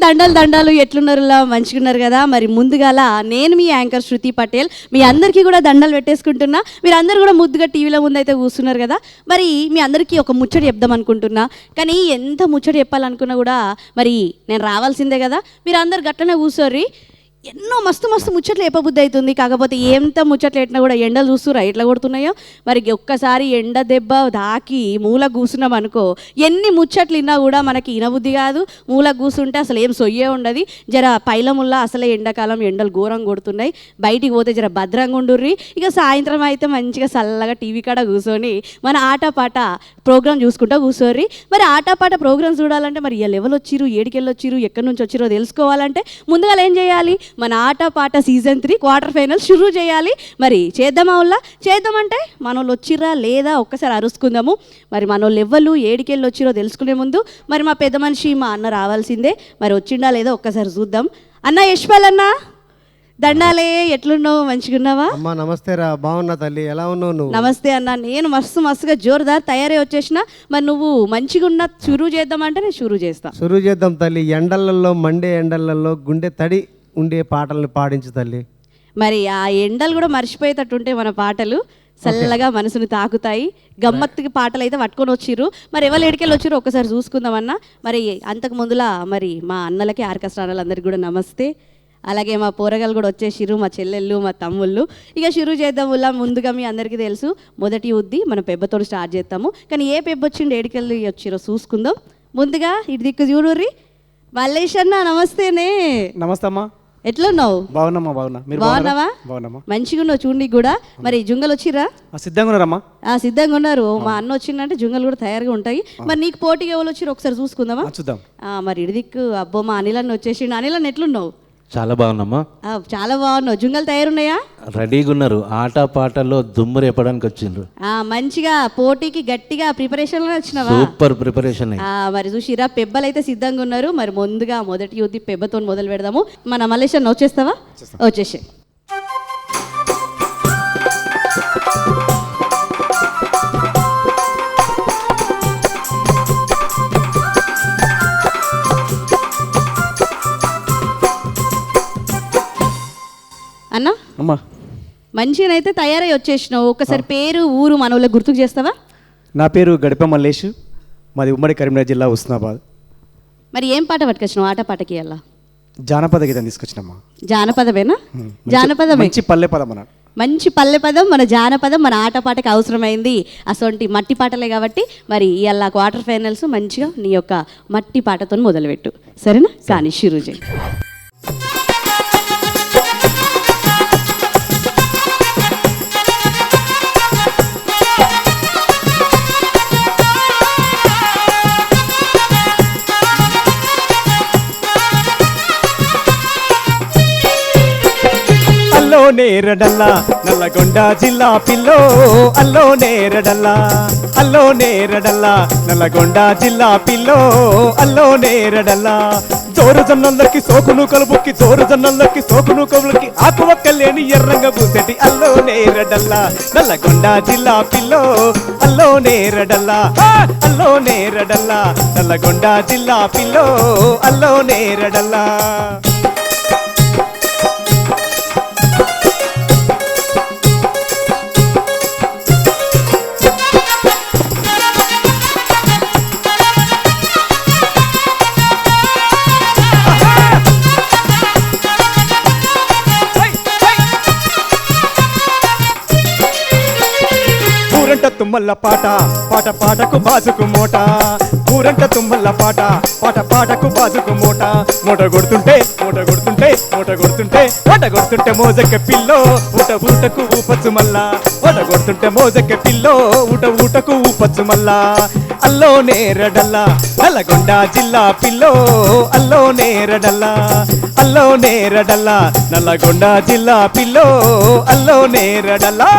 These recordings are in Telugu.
దండాలు దండాలు ఎట్లున్నారులా మంచిగున్నారు కదా. మరి ముందుగాల నేను మీ యాంకర్ శృతి పటేల్ మీ అందరికీ కూడా దండాలు పెట్టేసుకుంటున్నా. మీరు అందరూ కూడా ముద్దుగా టీవీలో ముందు అయితే కూర్చున్నారు కదా. మరి మీ అందరికీ ఒక ముచ్చట చెప్దాం అనుకుంటున్నా. కానీ ఎంత ముచ్చట చెప్పాలనుకున్నా కూడా మరి నేను రావాల్సిందే కదా. మీరు అందరు గట్లనే కూర్చోర్రి. ఎన్నో మస్తు మస్తు ముచ్చట్లు చెప్పబుద్ధి అవుతుంది. కాకపోతే ఎంత ముచ్చట్లు పెట్టినా కూడా ఎండలు చూస్తురా ఎట్లా కొడుతున్నాయో. మరి ఒక్కసారి ఎండ దెబ్బ దాకి మూల కూర్చున్నాం అనుకో, ఎన్ని ముచ్చట్లు విన్నా కూడా మనకి ఇనబుద్ధి కాదు. మూల కూర్చుంటే అసలు ఏం సొయ్యే ఉండదు. జర పైలముల్లా అసలే ఎండాకాలం ఎండలు ఘోరంగా కొడుతున్నాయి. బయటికి పోతే జర భద్రంగా ఉండుర్రి. ఇక సాయంత్రం అయితే మంచిగా చల్లగా టీవీ కాడ కూర్చొని మన ఆటపాట ప్రోగ్రామ్ చూసుకుంటూ కూర్చోర్రి. మరి ఆటపాట ప్రోగ్రామ్ చూడాలంటే మరి ఎవరు వచ్చిరు, ఏడికెళ్ళి వచ్చిరు, ఎక్కడి నుంచి వచ్చిరో తెలుసుకోవాలంటే ముందుగా ఏం చేయాలి, మన ఆట పాట సీజన్ 3 క్వార్టర్ ఫైనల్ షురూ చేయాలి. మరి చేద్దామా వాళ్ళ చేద్దామంటే మనోళ్ళు వచ్చిరా లేదా ఒక్కసారి అరుచుకుందాము. మరి మనోళ్ళు ఎవ్వరు ఏడికెళ్ళి వచ్చిరో తెలుసుకునే ముందు మరి మా పెద్ద మనిషి మా అన్న రావాల్సిందే. మరి వచ్చిండా లేదా ఒక్కసారి చూద్దాం. అన్న యశ్పాల్ అన్న దండాలే, ఎట్లున్నావు, మంచిగున్నావా? అమ్మా నమస్తే రా, బాగున్నా తల్లి, ఎలా ఉన్నావు నువ్వు? నమస్తే అన్న, నేను మస్తుగా జోరుదార్ తయారై వచ్చేసిన. మరి నువ్వు మంచిగా ఉన్న షురూ చేద్దామంటే నేను షురూ చేస్తా. షురూ చేద్దాం తల్లి. ఎండలలో మండే ఎండలలో గుండె తడి ఉండే పాటలను పాడించు తల్లి. మరి ఆ ఎండలు కూడా మర్చిపోయేటట్టుంటే మన పాటలు చల్లగా మనసుని తాకుతాయి. గమ్మత్తుకి పాటలు అయితే పట్టుకొని వచ్చిర్రు. మరి ఎవరు ఎడికెళ్ళి వచ్చిర్రు ఒక్కసారి చూసుకుందామన్నా. మరి అంతకు ముందులా మరి మా అన్నలకి ఆర్కెస్ట్రా అన్నలందరికీ కూడా నమస్తే. అలాగే మా పోరగాళ్ళు కూడా వచ్చేసిర్రు, మా చెల్లెళ్ళు మా తమ్ముళ్ళు. ఇక షురూ చేద్దాం. ముందుగా మీ అందరికీ తెలుసు మొదటి ఉద్ది మన పెబ్బతో స్టార్ట్ చేస్తాము. కానీ ఏ పెబ్బ వచ్చిండు ఏడికెళ్ళి వచ్చిరో చూసుకుందాం. ముందుగా ఇటు దిక్కు చూడుర్రి. మల్లేష్ అన్న నమస్తేనే. నమస్తే అమ్మా, ఎట్లున్నావు? బాగున్నామ్మా. బాగున్నా, మీరు బాగున్నావా? బాగున్నామ్మా. మంచిగా ఉన్నావు చూడండి కూడా. మరి జుంగలు వచ్చిరా? సిద్ధంగా ఉన్నారమ్మా. సిద్ధంగా ఉన్నారు. మా అన్న వచ్చిందంటే జుంగలు కూడా తయారుగా ఉంటాయి. మరి నీకు పోటీగా ఎవరు వచ్చిరు ఒకసారి చూసుకుందామా? చూద్దాం. మరి ఇడిదిక్కు అబ్బో మా అనిలన్న వచ్చేసిండు. అనిలన్న ఎట్లున్నావు? చాలా బాగున్నామ్మా. చాలా బాగున్నావు. జుంగలు తయారున్నాయా? రెడీగా ఉన్నారు. ఆట పాటల్లో దుమ్ము రేపడానికి వచ్చిండ్రు. మంచిగా పోటీకి గట్టిగా ప్రిపరేషన్ లో వచ్చినావా? Super preparation. మరి చూసిరా పెబ్బలు అయితే సిద్ధంగా ఉన్నారు. మరి ముందుగా మొదటి యుద్ధి పెబ్బతో మొదలు పెడదాము. మన మలేషియా వచ్చేస్తావా? వచ్చేసే. అన్నా అమ్మా మంచిగానైతే తయారై వచ్చేసినావు. ఒకసారి పేరు ఊరు మన వాళ్ళకి గుర్తుకు చేస్తావా? నా పేరు గడిప మల్లేష్, మాది ఉమ్మడి కరీంనగర్ జిల్లా హుస్నాబాద్. మరి ఏం పాట పట్టుకొచ్చినావు ఆట పాటకి? అలా జానపద గీతం తీసుకొచ్చినమ్మా. జానపదమేనా? జానపదమే. మంచి పల్లె పదం అన్నాడు. మంచి పల్లె పదం, మన జానపదం మన ఆట పాటకి అవసరమైంది. అసొంటి మట్టి పాటలే కాబట్టి మరి ఇవాళ క్వార్టర్ ఫైనల్స్ మంచిగా నీ యొక్క మట్టి పాటతో మొదలుపెట్టు, సరేనా? కానీ షురూ చేయి. అల్లో నేరడల్లా నల్లగొండ జిల్లా పిల్లో, అల్లో నేరడల్లా, అల్లో నేరడల్లా నల్లగొండ జిల్లా పిల్లో, అల్లో నేరడల్లా. జోరు జొన్నలకి సోకును కలుపుకి, జోరు జొన్నలకి సోకును కలుపుకి, ఆకువక్కలేని ఎర్రంగా పూసేటి అల్లో నేరడల్లా నల్లగొండ జిల్లా పిల్లో, అల్లో నేరడల్లా, అల్లో నేరడల్లా నల్లగొండ జిల్లా పిల్లో, అల్లో నేరడల్లా. తుమ్మల్ల పాట పాట పాటకు బాజుకు మూట, ఊరంట తుమ్మల్ల పాట పాట పాటకు బాజుకు మూట. మూట కొడుతుంటే మూట కొడుతుంటే మూట కొడుతుంటే మూట కొడుతుంటే మోజక్క పిల్లో, ఊట ఊటకు ఊపచ్చు మల్లా. మూట కొడుతుంటే మోజక్క పిల్లో, ఊట ఊటకు ఊపచ్చు మల్లా. అల్లో నేరడల్లా నల్లగొండ జిల్లా పిల్లో, అల్లో నేరడల్లా, అల్లో నేరడల్లా నల్లగొండ జిల్లా పిల్లో, అల్లో నేరడల్లా.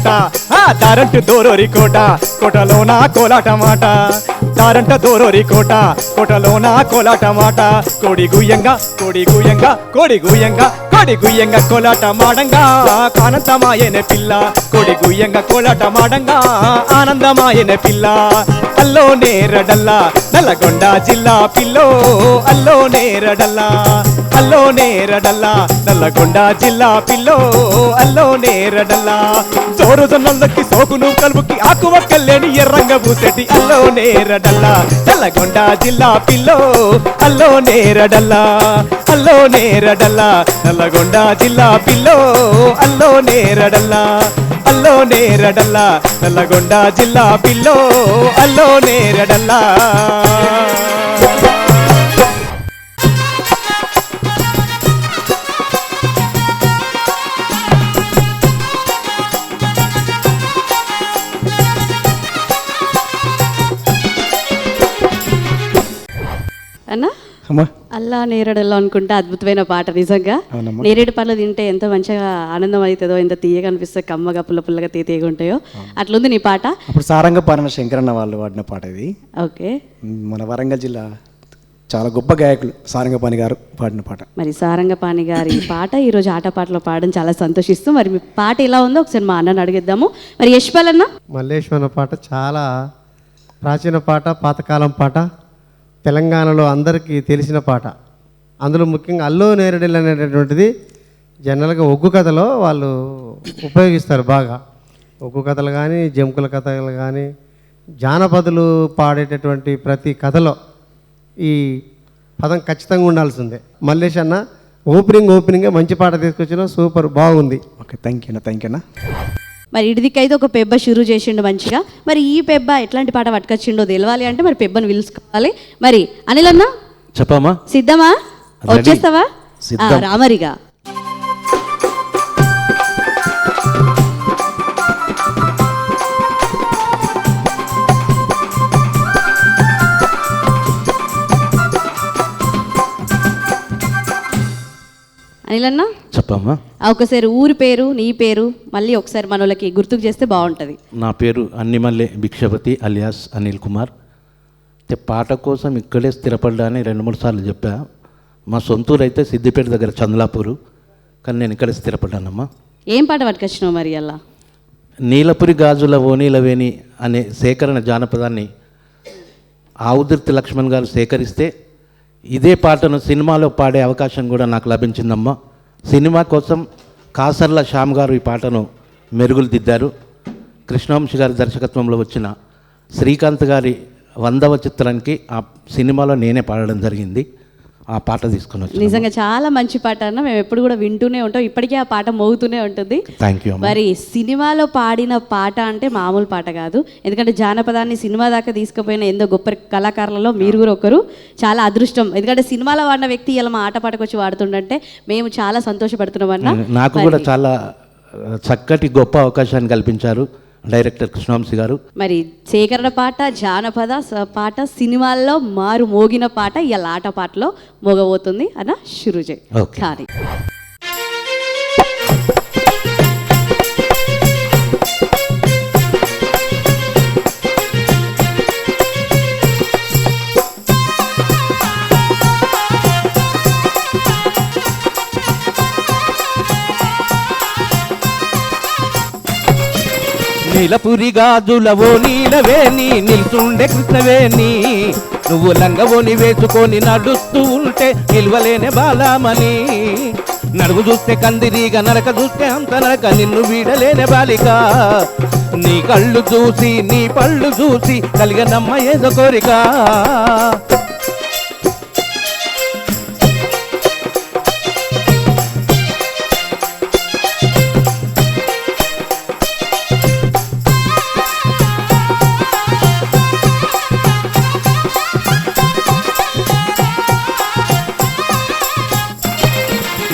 మాట ఆ దారంటు దోరోరి కోట కోటలోన కోలాట మాట దారంట దోరోరి కోట కోటలోన కోలాట మాట కోడి గుయ్యంగా కోడి గుయ్యంగా కోడి గుయ్యంగా కోడి గుయ్యంగా కోలాట మాడంగా ఆనందమాయనే పిల్ల కోడి గుయ్యంగా కోలాట మాడంగా ఆనందమాయనే పిల్ల అల్లో నేరడల్లా నల్లగొండ జిల్లా పిల్లో అల్లో నేరడల్లా అల్లో నేరడల్లా నల్లగొండ జిల్లా పిల్లో అల్లో నేరడల్లా జోరు జొన్నలకి సోకును కలుపుకి ఆకువ కల్లేని ఎర్రంగ పూసెటి అల్లో నేరడల్లా నల్లగొండ జిల్లా పిల్లో అల్లో నేరడల్లా అల్లో నేరడల్లా నల్లగొండ జిల్లా పిల్లో అల్లో నేరడల్లా అల్లో నేరడల్లా నల్లగొండ జిల్లా పిల్లో అల్లో నేరడల్లా అన్నా అమ్మా అల్లా నేరేడులో అనుకుంటే అద్భుతమైన పాట నిజంగా. అవునమ్మా. నేరేడు పళ్ళు తింటే ఎంత మంచిగా ఆనందం అవుతుందో, ఎంత తీయగా అనిపిస్తే, కమ్మగా పుల్ల పుల్లగా తీయగా ఉంటాయో అట్లుంది నీ పాట. అప్పుడు సారంగపాలన శంకరన్న వాళ్ళు వాడిన పాట ఇది. ఓకే, మన వరంగల్ జిల్లా చాలా గొప్ప గాయకులు సారంగపాణి గారు పాడిన పాట. మరి సారంగపాణి గారి పాట ఈరోజు ఆటపాటలో పాడడం చాలా సంతోషిస్తూ, మరి మీ పాట ఎలా ఉందో ఒకసారి మా అన్నని అడిగిద్దాము. మరి యశ్పాల్ అన్న, మల్లేశ్వర పాట చాలా ప్రాచీన పాట, పాతకాలం పాట, తెలంగాణలో అందరికీ తెలిసిన పాట. అందులో ముఖ్యంగా అల్లో నేరడిల్ అనేటటువంటిది జనరల్గా ఒగ్గు కథలో వాళ్ళు ఉపయోగిస్తారు బాగా. ఒగ్గు కథలు కానీ, జంకుల కథలు కానీ, జానపదులు పాడేటటువంటి ప్రతి కథలో ఈ పదం ఖచ్చితంగా ఉండాల్సిందే. మల్లేష్ అన్న ఓపెనింగే మంచి పాట తీసుకొచ్చిన, సూపర్ బాగుంది. ఓకే, థ్యాంక్ యూ అన్న. మరి ఇడిదికైతే ఒక పెబ్బ షురూ చేసిండు మంచిగా. మరి ఈ పెబ్బ ఎట్లాంటి పాట పట్టుకొచ్చిండో తెలవాలి అంటే మరి పెబ్బను పిలుచుకోవాలి. మరి అనిల్ అన్న చెప్పమ్మా. సిద్ధమా? వచ్చేస్తావా? సిద్ధం. రామరిగా అనిలన్నా చెప్పమ్మా. ఒకసారి ఊరి పేరు, నీ పేరు మళ్ళీ ఒకసారి మనోళ్ళకి గుర్తుకు చేస్తే బాగుంటుంది. నా పేరు అన్నిమల్లె భిక్షపతి అలియాస్ అనిల్ కుమార్. పాట కోసం ఇక్కడే స్థిరపడ్డాని 2-3 సార్లు చెప్పా. మా సొంతూరు అయితే సిద్దిపేట దగ్గర చంద్లాపూరు, కానీ నేను ఇక్కడే స్థిరపడ్డానమ్మా. ఏం పాట పట్టుకొచ్చినావు మరి అలా? నీలపురి గాజుల ఓనీలవేణి అనే సేకరణ జానపదాన్ని ఆవుదుర్తి లక్ష్మణ్ గారు సేకరిస్తే ఇదే పాటను సినిమాలో పాడే అవకాశం కూడా నాకు లభించిందమ్మా. సినిమా కోసం కాసర్ల శ్యామ్ గారు ఈ పాటను మెరుగులు దిద్దారు. కృష్ణవంశీ గారి దర్శకత్వంలో వచ్చిన శ్రీకాంత్ గారి 100వ చిత్రానికి ఆ సినిమాలో నేనే పాడడం జరిగింది. ఆ పాట తీసుకుని వచ్చి నిజంగా చాలా మంచి పాట అన్న, మేము ఎప్పుడు కూడా వింటూనే ఉంటాం, ఇప్పటికీ ఆ పాట మోగుతూనే ఉంటుంది. Thank you. మరి సినిమాలో పాడిన పాట అంటే మామూలు పాట కాదు, ఎందుకంటే జానపదాన్ని సినిమా దాకా తీసుకుపోయిన ఎంతో గొప్ప కళాకారులలో మీరు కూడా ఒకరు. చాలా అదృష్టం, ఎందుకంటే సినిమాలో వాడిన వ్యక్తి ఇలా మా ఆట పాటకు వచ్చి వాడుతుండంటే మేము చాలా సంతోషపడుతున్నాం అన్న. నాకు కూడా చాలా చక్కటి గొప్ప అవకాశాన్ని కల్పించారు డైరెక్టర్ కృష్ణవంశీ గారు. మరి సేకరణ పాట, జానపద పాట, సినిమాల్లో మారు మోగిన పాట ఇలా ఆట పాటలో మోగబోతుంది అన్న. షురూ చేయి. ఓకే. కానీ నీలపురి గాజులవో నీలవేణి నిల్చుండే కృష్ణవేణి, నువ్వు లంగవోని వేసుకొని నడుస్తూ ఉంటే నిల్వలేని బాలామణి, నడుగు చూస్తే కందిరీగ నరక చూస్తే అంత నరక నిన్ను వీడలేని బాలిక, నీ కళ్ళు చూసి నీ పళ్ళు చూసి కలిగనమ్మ ఏదో కోరిక.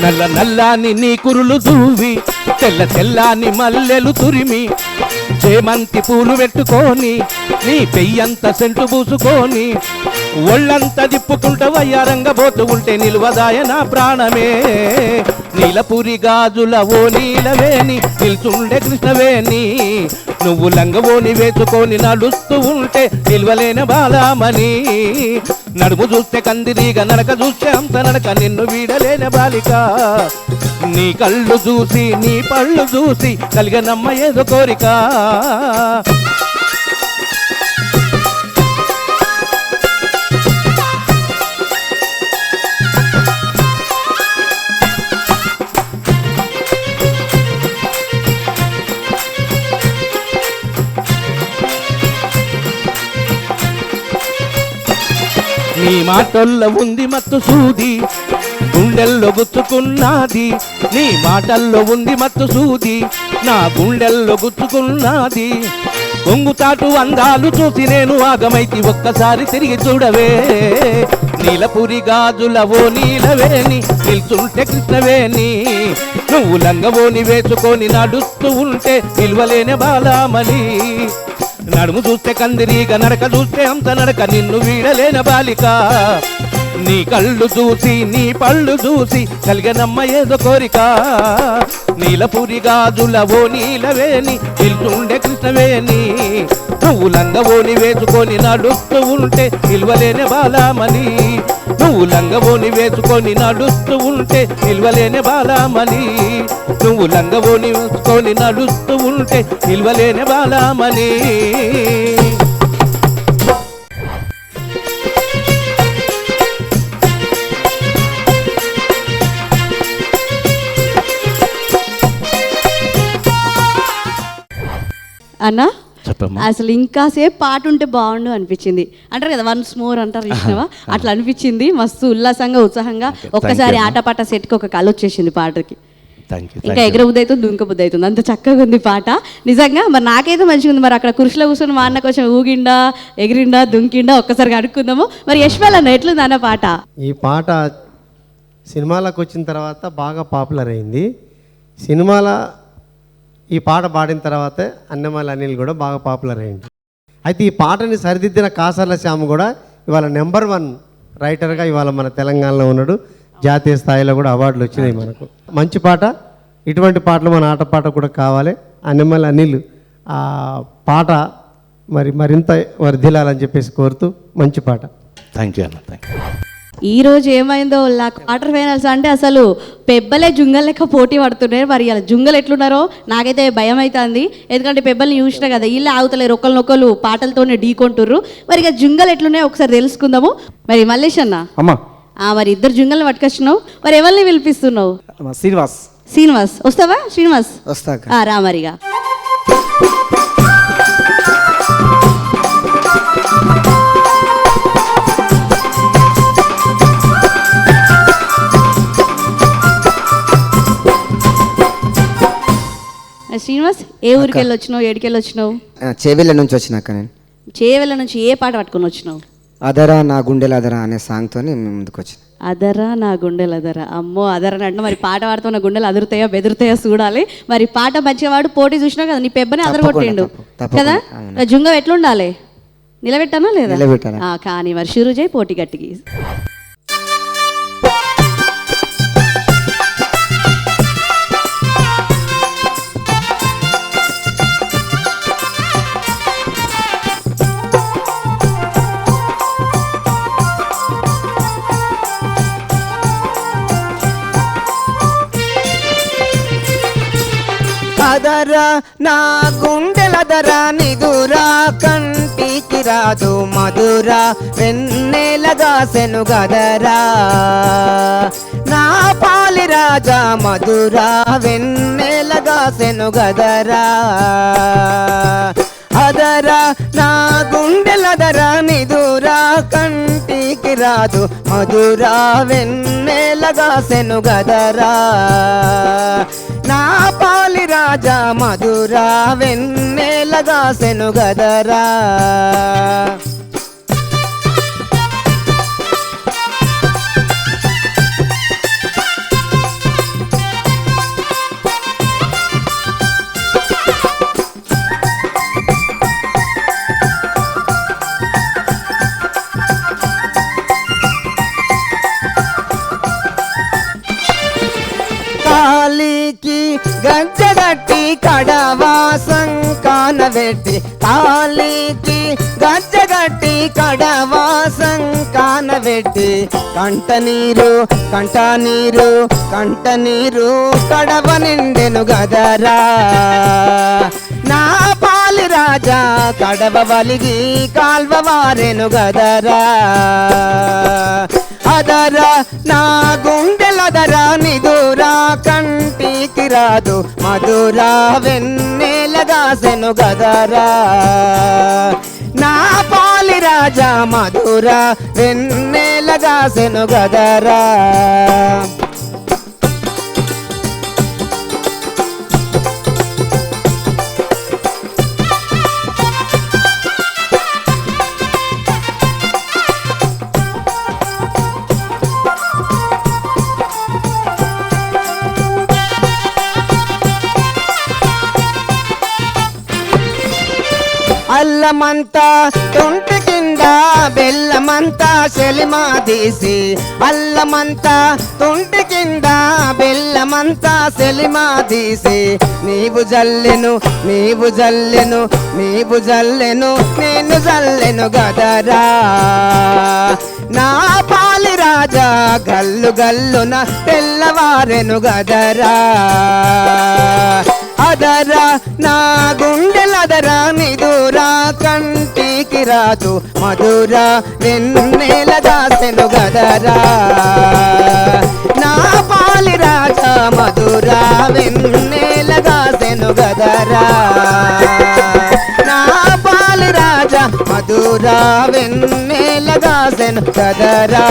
నల్ల నల్లాని నీ కురులు దూవి తెల్ల తెల్లాని మల్లెలు తురిమి, చేమంతి పూలు పెట్టుకొని నీ పెయ్యంత సెంటు పూసుకొని ఒళ్ళంతా దిప్పుకుంటూ వయ్యారంగ పోతూ ఉంటే నిలువదాయ నా ప్రాణమే, నీలపురి గాజుల ఓ నీలవేణి నిల్చుండే కృష్ణవేణి నువ్వు లంగవోని వేసుకొని నడుస్తూ ఉంటే నిల్వలేని బాలామణి నడుము చూస్తే కందిరీగా నడక చూస్తే అంత నడక నిన్ను వీడలేని బాలిక నీ కళ్ళు చూసి నీ పళ్ళు చూసి కలిగనమ్మ ఏదో కోరిక నీ మాటల్లో ఉంది మత్తు సూది గుండెల్లో గుచ్చుకున్నది నీ మాటల్లో ఉంది మత్తు సూది నా గుండెల్లో గుచ్చుకున్నది కొంగుతాటు అందాలు చూసి నేను ఆగమైతి ఒక్కసారి తిరిగి చూడవే నీలపురి గాజుల ఓ నీలవేణి నిల్చుంటే కృష్ణవేణి నువ్వు లంగవోని వేసుకొని నడుస్తూ ఉంటే నిల్వలేని బాలామణి నడుము చూస్తే కందిరీగా నడక చూస్తే అంత నడక నిన్ను వీడలేని బాలిక నీ కళ్ళు చూసి నీ పళ్ళు చూసి కలిగనమ్మ ఏదో కోరిక నీలపురి గాజుల ఓ నీలవేణి నిల్చుండే కృష్ణవేణి నువ్వు లంగవోని వేసుకొని నడుస్తూ ఉంటే నిల్వలేని బాలామణి నువ్వు లంగవోని వేసుకొని నడుస్తూ ఉంటే నిల్వలేని బాలామణి నువ్వు లంగవోని వేసుకొని నడుస్తూ ఉంటే నిల్వలేని బాలామణి అన్నా చెప్పమ్మా. అసలు ఇంకాసేపు పాట ఉంటే బాగుండు అనిపించింది. అంటారు కదా వన్స్ మోర్ అంటారు ఇచ్చినవా, అట్లా అనిపించింది. మస్తు ఉల్లాసంగా ఉత్సాహంగా ఒక్కసారి ఆటపాట సెట్కి ఒక కళ వచ్చేసింది పాటకి. ఇంకా ఎగరబుద్ధి అవుతుంది, దుంక బుద్ధి అవుతుంది, అంత చక్కగా ఉంది పాట నిజంగా. మరి నాకైతే మంచిగా ఉంది. మరి అక్కడ కుర్చీలో కూర్చొని మా అన్న కొంచెం ఊగిండా ఎగిరిండా దుంకిండా ఒక్కసారి అడుక్కుందాము. మరి యశ్వాల్ అన్న ఎట్లుంది అన్న పాట? ఈ పాట సినిమాలకు వచ్చిన తర్వాత బాగా పాపులర్ అయింది. సినిమాలో ఈ పాట పాడిన తర్వాతే అన్నమల అనిల్ కూడా బాగా పాపులర్ అయింది. అయితే ఈ పాటని సరిదిద్దిన కాసర్ల శ్యామ్ కూడా ఇవాళ నెంబర్ 1 రైటర్గా ఇవాళ మన తెలంగాణలో ఉన్నాడు. జాతీయ స్థాయిలో కూడా అవార్డులు వచ్చినాయి మనకు. మంచి పాట. ఇటువంటి పాటలు మన ఆటపాట కూడా కావాలి. అన్నమల అనిల్ ఆ పాట మరింత వర్ధిల్లాలని చెప్పేసి కోరుతూ మంచి పాట. థ్యాంక్ యూ అన్న, థ్యాంక్ యూ. ఈ రోజు ఏమైందో క్వార్టర్ ఫైనల్స్ అంటే అసలు పెబ్బలే జుంగల్ లెక్క పోటీ పడుతున్నాయి. మరి ఇలా జుంగలు ఎట్లున్నారో నాకైతే భయం అవుతుంది. ఎందుకంటే పెబ్బల్ని చూసినా కదా, వీళ్ళు ఆగుతలేరు, ఒకరినొకరు పాటలతోనే ఢీకొంటుర్రు. మరి ఇక జుంగలు ఎట్లున్నాయో ఒకసారి తెలుసుకుందాము. మరి మల్లేష్ అన్న, అమ్మా మరి ఇద్దరు జుంగల్ని పట్టుకొచ్చినావు, మరి ఎవరిని పిలిపిస్తున్నావు? శ్రీనివాస్. శ్రీనివాస్ వస్తావా? శ్రీనివాస్ వస్తా రా మరిగా. శ్రీనివాస్ ఏ ఊరికి వెళ్ళి వచ్చినావు, ఏడికెళ్ళి వచ్చినావు? చేవెళ్ళ నుంచి వచ్చినాక నేను చేవెళ్ళ నుంచి ఏ పాట పట్టుకొని వచ్చినావు? అదరా నా గుండెలు అదరా అనే సాంగ్తో ముందుకు వచ్చిన. అదరా నా గుండెలు అదరా. అమ్మో అదరా అంటే మరి పాట పాడుతూ నా గుండెలు అదురుతాయో బెదురుతాయో చూడాలి. మరి పాట మంచిగా వాడు పోటీ చూసినావు కదా, నీ పెబ్బని అదరగొట్టిండు కదా. జుంగం ఎట్లుండాలి? నిలబెట్టానా లేదా? నిలబెట్టాలి. కానీ మరి షురూ చేయి పోటీ గట్టికి. అదరా నా గుండెలదరా నిదురా కంటికి రాదు మధురా వెన్నెలగా సెను గదరా నా పాలి రాజా మధురా వెన్నెలగా సెను గదరా అదరా నా గుండెలదరా నిదురా కంటికి రాదు మధురా వెన్నెలగా సెను గదరా నా పాలి రాజా మధురా వెన్నెలగా సెను గదరా కానబెట్టి కాలికి గజ్జగట్టి కడవాసం కానబెట్టి కంట నీరు కడవ నిండెను గదరా నా పాలి రాజా కడవ వలిగి కాల్వ వారెను గదరా అదరా నా గుండెలదరా నిదురా కంటికి రాదు మధురా వెన్నెలగాసెను గదరా నా పాలి రాజా మధురా వెన్నెలగాసెను గదరా అల్లమంతా తొంటి కింద బెల్లమంతా చెలిమా తీసి అల్లమంతా తొంటి కింద బెల్లమంతా చెలిమా తీసి నీవు జల్లెను నేను జల్లెను గదరా నా పాలి రాజా గల్లున తెల్లవారెను గదరా అదరా నా గుండెలదరా నిదురా కంటికి రాదు మధురా వెన్నెల దాసెను గదరా నా పాలి రాజా మధురా వెన్నెల దాసెను గదరా నా పాలి రాజా మధురా వెన్నెల దాసెను గదరా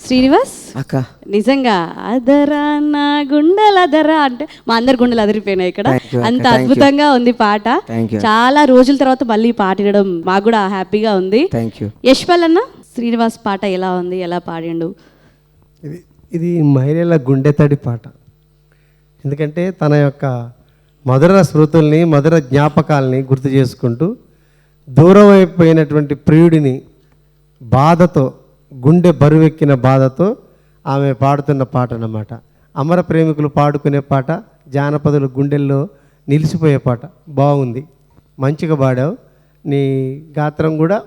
శ్రీనివాస్ అక్క నిజంగా అదరా నా గుండెలదరా అంటే మా అందరి గుండెలు అదిరిపోయినాయి ఇక్కడ. Thank you, అంత thank you. అద్భుతంగా ఉంది పాట. Thank you. చాలా రోజుల తర్వాత మళ్ళీ పాట వినడం మాకు కూడా హ్యాపీగా ఉంది. Thank you. యశ్వల్ అన్న, శ్రీనివాస్ పాట ఎలా ఉంది, ఎలా పాడిండు? ఇది మహిళల గుండెతడి పాట. ఎందుకంటే తన యొక్క మధుర స్మృతుల్ని మధుర జ్ఞాపకాలని గుర్తు చేసుకుంటూ దూరం అయిపోయినటువంటి ప్రియుడిని బాధతో, గుండె బరువెక్కిన బాధతో ఆమె పాడుతున్న పాట అన్నమాట. అమర ప్రేమికులు పాడుకునే పాట, జానపదుల గుండెల్లో నిలిచిపోయే పాట. బాగుంది, మంచిగా పాడావు. నీ గాత్రం కూడా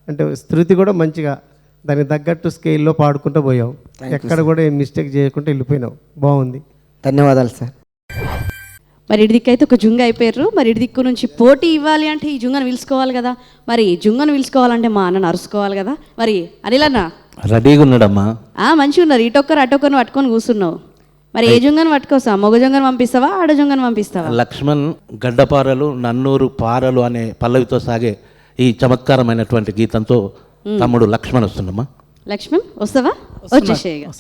అంటే శృతి కూడా మంచిగా దానికి తగ్గట్టు స్కేల్లో పాడుకుంటూ పోయావు. ఎక్కడ కూడా ఏం మిస్టేక్ చేయకుండా వెళ్ళిపోయినావు. బాగుంది, ధన్యవాదాలు సార్. మరి ఇటు దిక్కు అయితే ఒక జుంగ అయిపోయారు. మరి ఇటు దిక్కు నుంచి పోటీ ఇవ్వాలి అంటే ఈ జుంగను పిలుచుకోవాలి కదా. మరి జుంగను పిలుచుకోవాలంటే మా అన్నను అరుసుకోవాలి కదా. మరి అనిల్ అన్న రెడీగా ఉన్నాడమ్మా. మంచిగా ఉన్నారు. ఇటొక్కరు అటొక్కరు పట్టుకొని కూర్చున్నావు. మరి ఏ జుంగను పట్టుకోస్తావా? మగ జుంగను పంపిస్తావా, ఆడ జుంగను పంపిస్తావా? లక్ష్మణ్ గడ్డపారలు నన్నూరు పారలు అనే పల్లవితో సాగే ఈ చమత్కారమైనటువంటి గీతంతో తమ్ముడు లక్ష్మణ్ వస్తుందమ్మా. లక్ష్మణ్ వస్తావా? వచ్చేసేయగా.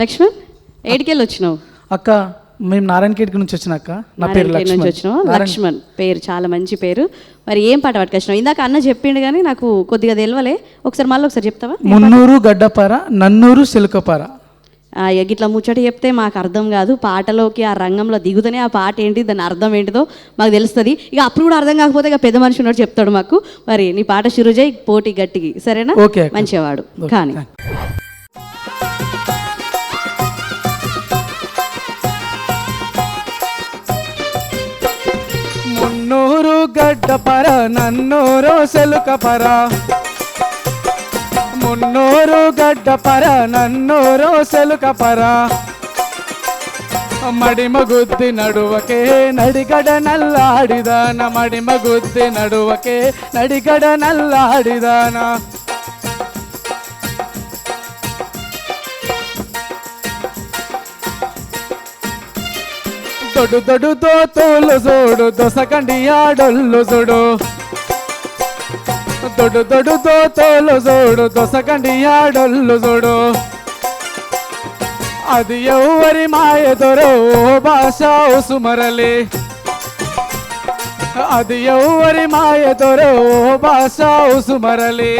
లక్ష్మణ్ ఏడికెళ్ళి వచ్చినావు? అక్క మేము నారాయణఖేడ్ నుంచి వచ్చినాక నా పేరు నుంచి వచ్చినావు. లక్ష్మణ్ పేరు చాలా మంచి పేరు. మరి ఏం పాట పట్టుకొచ్చినావు? ఇందాక అన్న చెప్పిండు కానీ నాకు కొద్దిగా తెలియలే. మళ్ళీ ఒకసారి చెప్తావా? మున్నూరు గడ్డపార, నన్నూరు సిలుకపార. ఇట్లా ముచ్చట చెప్తే మాకు అర్థం కాదు. పాటలోకి ఆ రంగంలో దిగుతూనే ఆ పాట ఏంటి, దాని అర్థం ఏంటిదో మాకు తెలుస్తుంది. ఇక అప్పుడు కూడా అర్థం కాకపోతే ఇక పెద్ద మనిషి ఉన్నట్టు చెప్తాడు మాకు. మరి నీ పాట షురూ చేయి, పోటీ గట్టికి, సరేనా? ఓకే, మంచివాడు కానీ. మున్నూరు గడ్డపార, నన్నూరు సిలుకపార. మున్నూరు గడ్డపార, నన్నూరు సిలుకపార. మడిమ గుద్ది నడువకే నడిగడ నల్లాడిదాన. మడిమ గుద్ది నడువకే నడిగడ నల్లాడిదాన. దొడు దొడుతో తోలు చూడు, దొసకండి ఆడొల్లు చూడు. దొడు దొడుతో తోలు చూడు, దొసకండి ఆడొల్లు చూడు. అది ఎవరి మాయదొరో భాష సుమరలి. అది ఎవరి మాయదొరో భాష ఉసుమరలి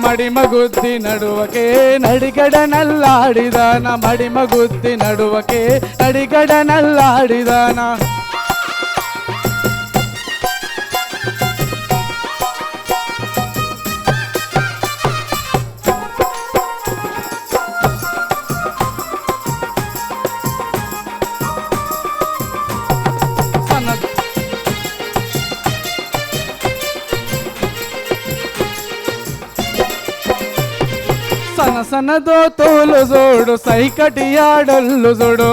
మడిమగుద్ది నడువకే నడిగడ నల్లాడిదాన మడిమగుద్ది నడువకే నడిగడ నల్లాడిదాన సన సనదో తోలు చూడు సైకటి ఆడొల్లు చూడు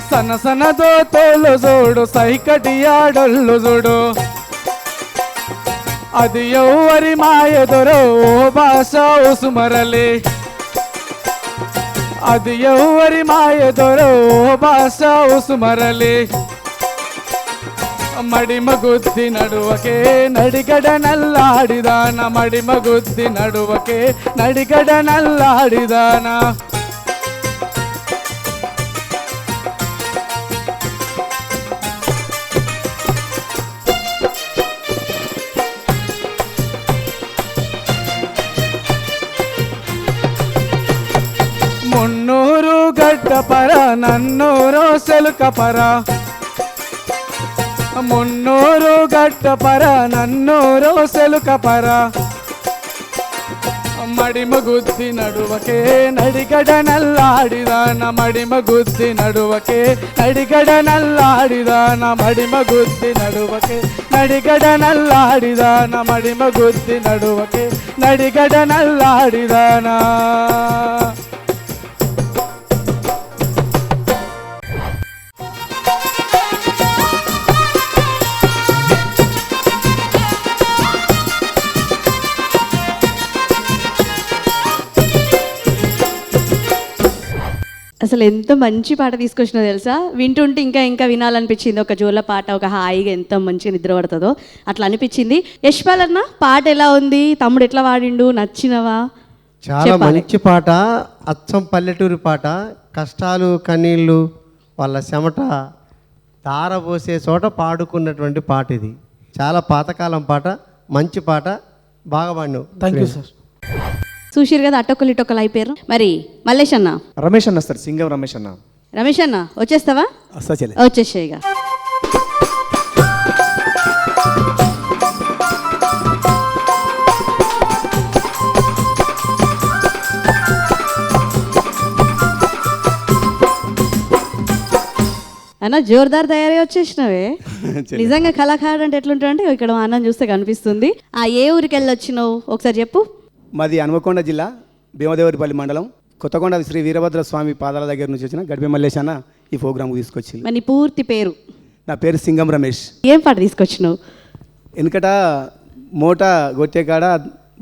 సన సనదో తోలు చూడు సైకటి ఆడొల్లు చూడు అది ఎవరి మాయదొరో భాష ఉసుమరలి అది ఎవరి మాయదొరో భాష ఉసుమరలి మడిమగుద్ది నడువకే నడిగడ నల్లాడిదాన మడిమగుద్ది నడువకే నడిగడ నల్లాడిదాన మున్నూరు గడ్డపర నన్నూరు సెలుకపర మున్నూరు గడ్డపర నన్నూరు సెలుకపర మడిమగుద్ది నడువకే నడిగడ నల్లాడిదాన మడిమగుద్ది నడువకే నడిగడ నల్లాడిదాన మడిమగుద్ది నడువకే నడిగడ నల్లాడిదాన మడిమగుద్ది నడువకే నడిగడ నల్లాడిదానా అసలు ఎంత మంచి పాట తీసుకొచ్చినా తెలుసా, వింటుంటే ఇంకా ఇంకా వినాలనిపించింది. ఒక జోల పాట, ఒక హాయిగా ఎంత మంచిగా నిద్ర పడుతుందో అట్లా అనిపించింది. యశ్పాల్ అన్న పాట ఎలా ఉంది, తమ్ముడు ఎట్లా వాడిండు, నచ్చినవా? చాలా మంచి పాట, అచ్చం పల్లెటూరి పాట. కష్టాలు కన్నీళ్ళు వాళ్ళ చెమట తారబోసే చోట పాడుకున్నటువంటి పాట ఇది. చాలా పాతకాలం పాట, మంచి పాట, బాగా పాడినావు. Thank you sir. చూసిరు కదా, అట్టొక్కలు ఇటొక్కలు అయిపోయారు. మరి మల్లేష్ అన్న, రమేష్ అన్న సార్, సింగం రమేష్ అన్న. రమేష్ అన్న వచ్చేస్తావా? వచ్చేసేయిగా. అన్న జోర్దార్ తయారీ వచ్చేసినవే. నిజంగా కళాకారుడు అంటే ఎట్లుంటాడు అంటే ఇక్కడ మా అన్నం చూస్తే కనిపిస్తుంది. ఆ ఏ ఊరికి వెళ్ళి వచ్చినావు ఒకసారి చెప్పు. మాది హనుమకొండ జిల్లా భీమదేవరిపల్లి మండలం కొత్తకొండ శ్రీ వీరభద్ర స్వామి పాదాల దగ్గర నుంచి వచ్చిన గడిపే మల్లేష్ అన్న ఈ ప్రోగ్రామ్కి తీసుకొచ్చి. మరి నీ పూర్తి పేరు? నా పేరు సింగం రమేష్. ఏం పాట తీసుకొచ్చినావు? వెనుకట మోట గొట్టె కాడ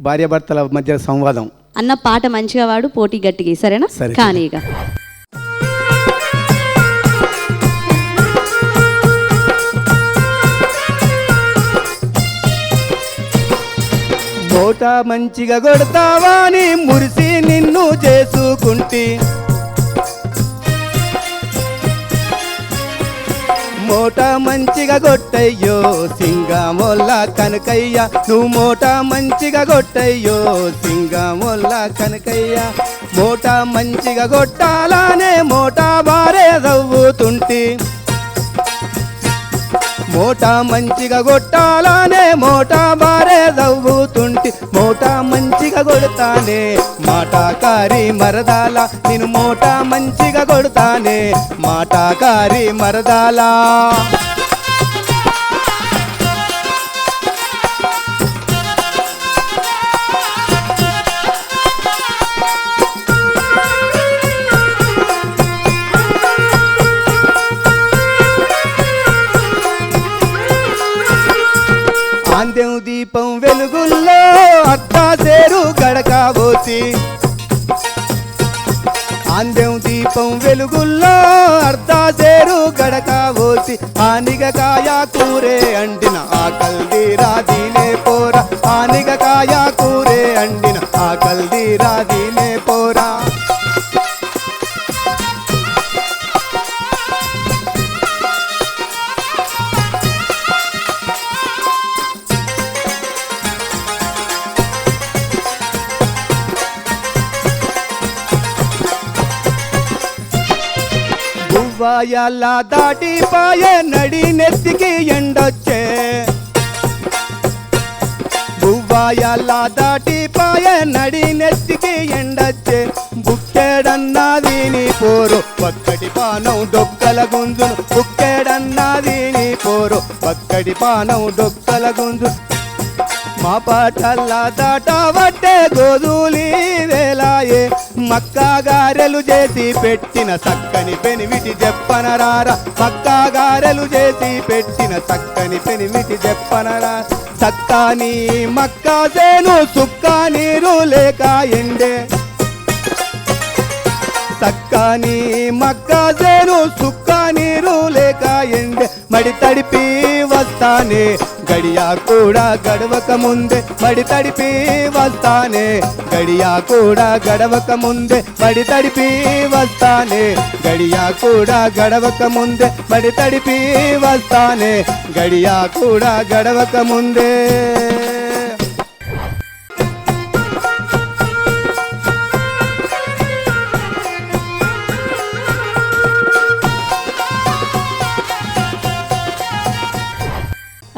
భార్యాభర్తల మధ్య సంవాదం అన్న పాట మంచిగా వాడు, పోటీ గట్టిగా, సరేనా? సరే. కానీ ఇక మోట మంచిగా కొడతావా అని మురిసి నిన్ను చేసుకుంటి, మోట మంచిగా కొట్టయ్యో సింగమొల్ల కనకయ్య, నువ్వు మోట మంచిగా కొట్టయ్యో సింగమొల్ల కనకయ్య. మోట మంచిగా కొట్టాలనే మోట బారే దవ్వుతుంటి, మోట మంచిగా కొట్టాలనే మోట బారే దవ్వుతుంటి. మోట మంచిగా కొడతానే మాటకారి మరదాల, నేను మోట మంచిగా కొడతానే మాటకారి మరదాల. ఆందెం దీపం వెలుగుల్లో అత్తాసేరు గడక పోసి, ఆందెం దీపం వెలుగుల్లో అర్ధాసేరు గడక పోసి, ఆనిగకాయ కూరే అండిన ఆకల్ది రాదినే పోరా, ఆనిగకాయ కూరే అండిన ఆకల్ది రాదినే పోరా. బువ్వాయాల దాటిపాయే నడి నెత్తికి ఎండొచ్చే బువ్వాయాల దాటిపాయే నడి నెత్తికి ఎండొచ్చే బుక్కేడన్నది నీ పోరు పక్కటి పానం డొక్కల గుంజును బుక్కేడన్నది నీ పోరు పక్కటి పానం డొక్కల గుంజు మా పాటల్లా దాటవట్టే గోధూలి వేలాయే మక్కా గారెలు చేసి పెట్టిన చక్కని పెనిమిటి చెప్పనరారా మక్కా గారెలు చేసి పెట్టిన చక్కని పెనిమిటి చెప్పనరా చక్కని మక్కా సేను సుక్కా నీరు లేక ఎండే చక్కని మక్కా సేను సుక్కా నీరు లేక ఎండే మడి తడిపి వస్తానే గడియా కూడా గడవక ముందే మడి తడిపి వస్తానే గడియా కూడా గడవక ముందే మడి తడిపి వస్తానే గడియా కూడా గడవక ముందే మడి తడిపి వస్తానే గడియా కూడా గడవక ముందే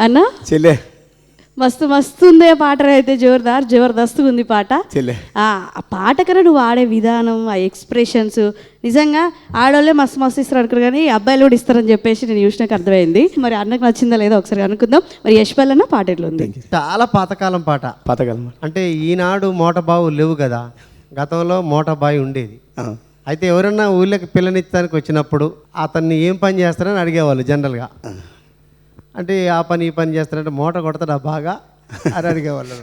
అన్న చెల్లె మస్తు మస్తు ఉంది ఆ పాట అయితే జబర్దస్త్ ఉంది పాట చెల్లె ఆ పాట కన్నా నువ్వు ఆడే విధానం ఆ ఎక్స్ప్రెషన్స్ నిజంగా ఆడవాళ్ళే మస్తు మస్తు ఇస్తారు అనుకున్నారు కానీ అబ్బాయిలు కూడా ఇస్తారని చెప్పేసి నేను చూసినాక అర్థమైంది మరి అన్నకు నచ్చిందా లేదో ఒకసారి అనుకుందాం మరి యశ్పాల్ అన్న పాట ఎట్లా ఉంది చాలా పాతకాలం పాట పాతకాలం అంటే ఈనాడు మోటబావు లేవు కదా, గతంలో మోటబాయి ఉండేది. అయితే ఎవరన్నా ఊళ్ళకి పిల్లనిచ్చడానికి వచ్చినప్పుడు అతన్ని ఏం పని చేస్తారని అడిగేవాళ్ళు జనరల్గా. అంటే ఆ పని ఈ పని చేస్తారంటే మూట కొడతాడా బాగా అని అడిగేవాళ్ళు.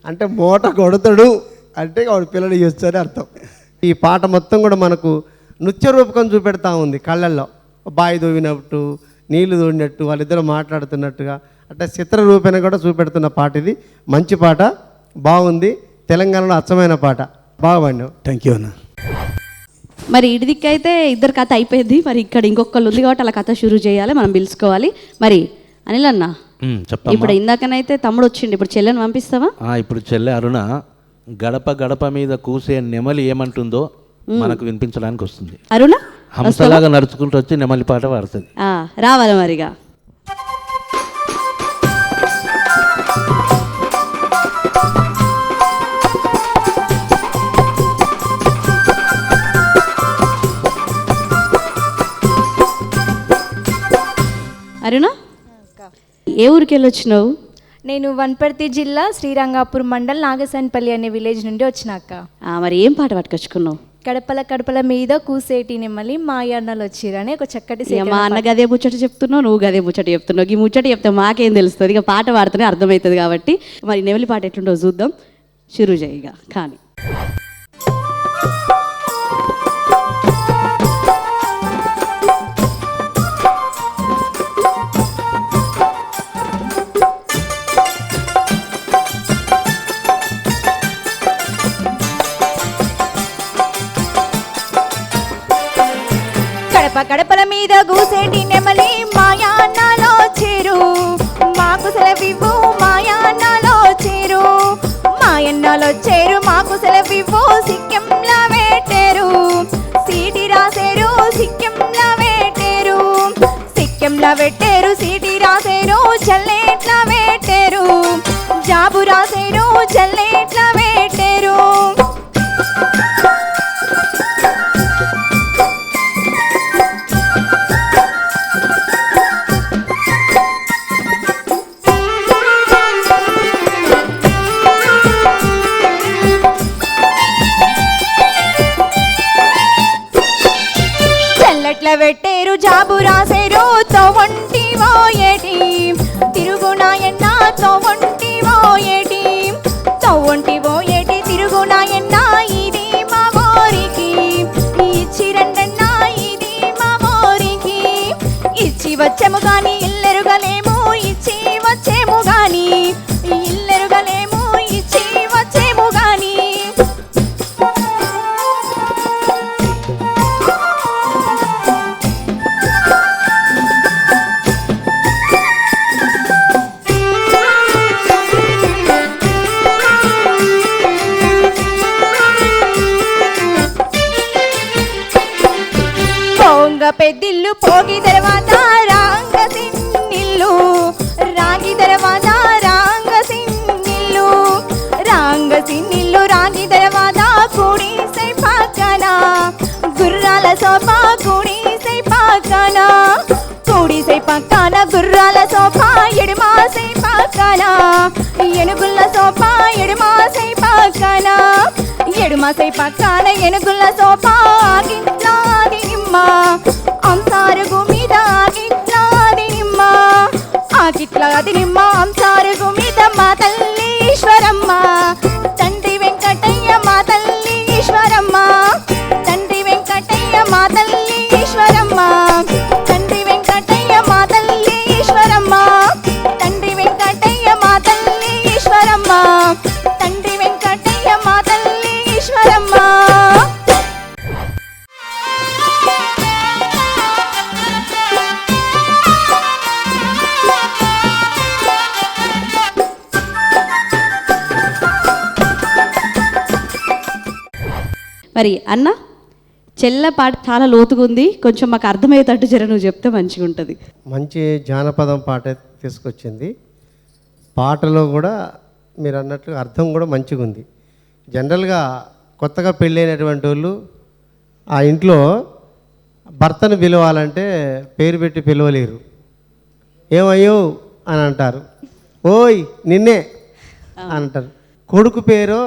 అంటే మూట కొడతాడు అంటే వాడు పిల్లలు చేస్తారని అర్థం. ఈ పాట మొత్తం కూడా మనకు నృత్య రూపకం చూపెడతా ఉంది. కళ్ళల్లో బావి దోవినట్టు, నీళ్లు తోడినట్టు, వాళ్ళిద్దరూ మాట్లాడుతున్నట్టుగా అంటే చిత్ర రూపేణ కూడా చూపెడుతున్న పాట ఇది. మంచి పాట, బాగుంది. తెలంగాణలో అచ్చమైన పాట, బాగా పాడినావు. థ్యాంక్ యూ అన్న. మరి ఇటు దిక్కైతే ఇద్దరు కథ అయిపోయింది. మరి ఇక్కడ ఇంకొకళ్ళు ఉంది కాబట్టి అలా కథ షురూ చేయాలి, మనం పిలుచుకోవాలి. మరి అనిల్ అన్న ఇప్పుడు ఇందాకనైతే తమ్ముడు వచ్చిండు, ఇప్పుడు చెల్లెని పంపిస్తావా? ఇప్పుడు చెల్లె అరుణ గడప గడప మీద కూసే నెమలి ఏమంటుందో మనకు వినిపించడానికి వస్తుంది. అరుణ హంసలాగా నడుచుకుంటూ వచ్చి నెమలి పాట పాడుతుంది. రావాలి మరిగా. అరుణ ఏ ఊరికి వెళ్ళొచ్చినావు? నేను వనపర్తి జిల్లా శ్రీరంగాపూర్ మండల్ నాగసన్పల్లి అనే విలేజ్ నుండి వచ్చినాక. మరి ఏం పాట పట్టుకొచ్చుకున్నావు? కడపల మీద కూసేటి నెమ్మలి మా అన్నలు వచ్చిరని ఒక చక్కటి. మా అన్న గదే ముచ్చట చెప్తున్నావు, నువ్వు గదే ముచ్చట చెప్తున్నావు. ఈ ముచ్చట చెప్తే మాకేం తెలుస్తుంది? ఇక పాట పాడితేనే అర్థమవుతుంది కాబట్టి మరి నెమలి పాట ఎట్లుంటో చూద్దాం. షురూ చేయగా కానీ గడపల మీద కూసేటి నెమలి మాయాన్నాలో చేరు, మాకు సెలవివ్వు మాయాన్నాలో చేరు, మాయన్నాలో చేరు మాకు సెలవివ్వు, సిక్కింలా వేటేరు సీటి రాసేరు, సిక్కింలా వేటేరు సిక్కింలా పెట్టేరు, సీటి రాసేరు జల్లేట్లా వేటేరు, జాబు రాసేరు జల్లేట్లా వేటేరు. పెట్టేరు జాబు రాసేరు తొవంటివో ఏటి, తిరుగునాయన్న తొవంటివో ఏటి, తొవంటివో ఏటి తిరుగునాయన్న, ఇది మా ఊరికి ఇచ్చిరండన్న, ఇది మా ఊరికి ఇచ్చి వచ్చేము గాని ఇల్లెరుగలేము, ఇచ్చి వచ్చేము గాని ఇల్లెరుగలేము, ఇచ్చి వచ్చేము గాని. పెద్దిల్లు పోగి తర్వాత రాంగ సిన్నిల్లు రాగి తర్వాత రాంగ సిన్నిల్లు రాంగ సిన్నిల్లు రాగి తర్వాత కుడి సై పక్కన గుర్రాల సోఫా కుడి సై పక్కన కుడి సై పక్కన గుర్రాల సోఫా ఎడమ సై పక్కన ఏనుగుల సోఫా ఎడమ సై పక్కన ఎడమ సై పక్కన ఏనుగుల సోఫా గిట్లాది నిమ్మ అంసారుగు మీద గిట్లాది నిమ్మ గిట్లాది నిమ్మ అంసారుగు మీద మా తల్లి ఈశ్వరమ్మ తండ్రి వెంకటయ్య మా తల్లి ఈశ్వరమ్మ తండ్రి వెంకటయ్య మా తల్లి ఈశ్వరమ్మ తండ్రి వెంకటయ్య మా తల్లి ఈశ్వరమ్మ తండ్రి వెంకటయ్య మా తల్లి ఈశ్వరమ్మ తండ్రి వెంకటయ్య మా తల్లి ఈశ్వరమ్మ. మరి అన్న చెల్ల పాట చాలా లోతుగా ఉంది, కొంచెం మాకు అర్థమయ్యేటట్టు జర నువ్వు చెప్తే మంచిగా ఉంటుంది. మంచి జానపదం పాట తీసుకొచ్చింది. పాటలో కూడా మీరు అన్నట్లు అర్థం కూడా మంచిగా ఉంది. జనరల్గా కొత్తగా పెళ్ళైనటువంటి వాళ్ళు ఆ ఇంట్లో భర్తను పిలవాలంటే పేరు పెట్టి పిలవలేరు. ఏమయ్యో అని అంటారు, ఓయ్ నిన్నే అని అంటారు. కొడుకు పేరో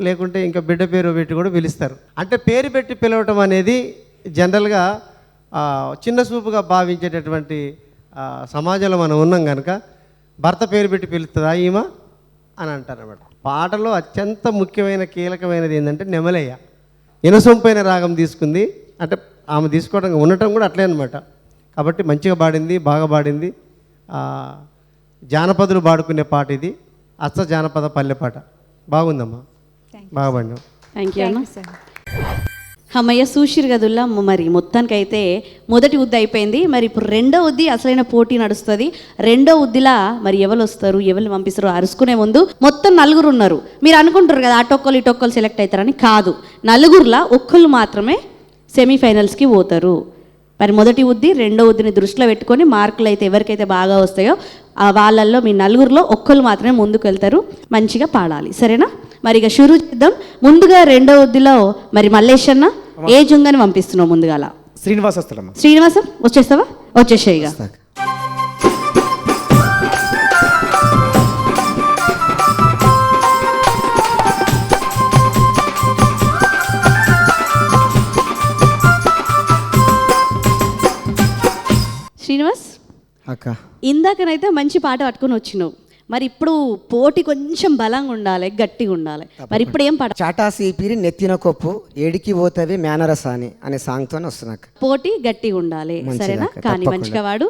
లేకుంటే ఇంకా బిడ్డ పేరు పెట్టి కూడా పిలుస్తారు. అంటే పేరు పెట్టి పిలవటం అనేది జనరల్గా చిన్న చూపుగా భావించేటటువంటి సమాజంలో మనం ఉన్నాం కనుక భర్త పేరు పెట్టి పిలుస్తుందా ఈమె అని అంటారు అన్నమాట. పాటలో అత్యంత ముఖ్యమైన కీలకమైనది ఏంటంటే నెమలయ్య ఇనసొంపైన రాగం తీసుకుంది. అంటే ఆమె తీసుకోవడం ఉండటం కూడా అట్లే అనమాట. కాబట్టి మంచిగా పాడింది, బాగా పాడింది. జానపదులు పాడుకునే పాట ఇది, అచ్చ జానపద పల్లె పాట. బాగుందమ్మా, బాగా పాడినావు. థ్యాంక్ యూ అన్న. అమ్మయ్య సూషిర్ గదుల్లా మరి మొత్తానికైతే మొదటి ఉద్ది అయిపోయింది. మరి ఇప్పుడు రెండో ఉద్ది అసలైన పోటీ నడుస్తుంది. రెండో ఉద్దిలా మరి ఎవరు వస్తారు, ఎవరు పంపిస్తారు అరుచుకునే ముందు మొత్తం నలుగురు ఉన్నారు. మీరు అనుకుంటారు కదా అటొక్కరు ఇటొక్కరు సెలెక్ట్ అవుతారని. కాదు, నలుగురులా ఒక్కళ్ళు మాత్రమే సెమీఫైనల్స్కి పోతారు. మరి మొదటి ఉద్ది రెండో ఉద్దిని దృష్టిలో పెట్టుకొని మార్కులు అయితే ఎవరికైతే బాగా వస్తాయో ఆ వాళ్ళల్లో మీ నలుగురిలో ఒక్కళ్ళు మాత్రమే ముందుకు వెళ్తారు. మంచిగా పాడాలి, సరేనా? మరి ఇక షురూ చేద్దాం. ముందుగా రెండో ఉద్దిలో మరి మల్లేష్ అన్న ఏ జుంగని పంపిస్తున్నావు ముందుగాల? శ్రీనివాస్ వస్తాడమ్మా. శ్రీనివాసం వచ్చేస్తావా? వచ్చేసేయిగా. శ్రీనివాస్ అక్క, ఇందాకనైతే మంచి పాట పట్టుకొని వచ్చినావు. మరి ఇప్పుడు పోటీ కొంచెం బలంగా ఉండాలి, గట్టిగా ఉండాలి. మరి ఇప్పుడు ఏం పాట? చాటా సీపిరి నెత్తిన కొప్పు ఏడికి పోతవి మేనరసాని అనే సాంగ్తోనే వస్తున్నాక. పోటీ గట్టిగా ఉండాలి, సరేనా? కానీ మంచిగా వాడు.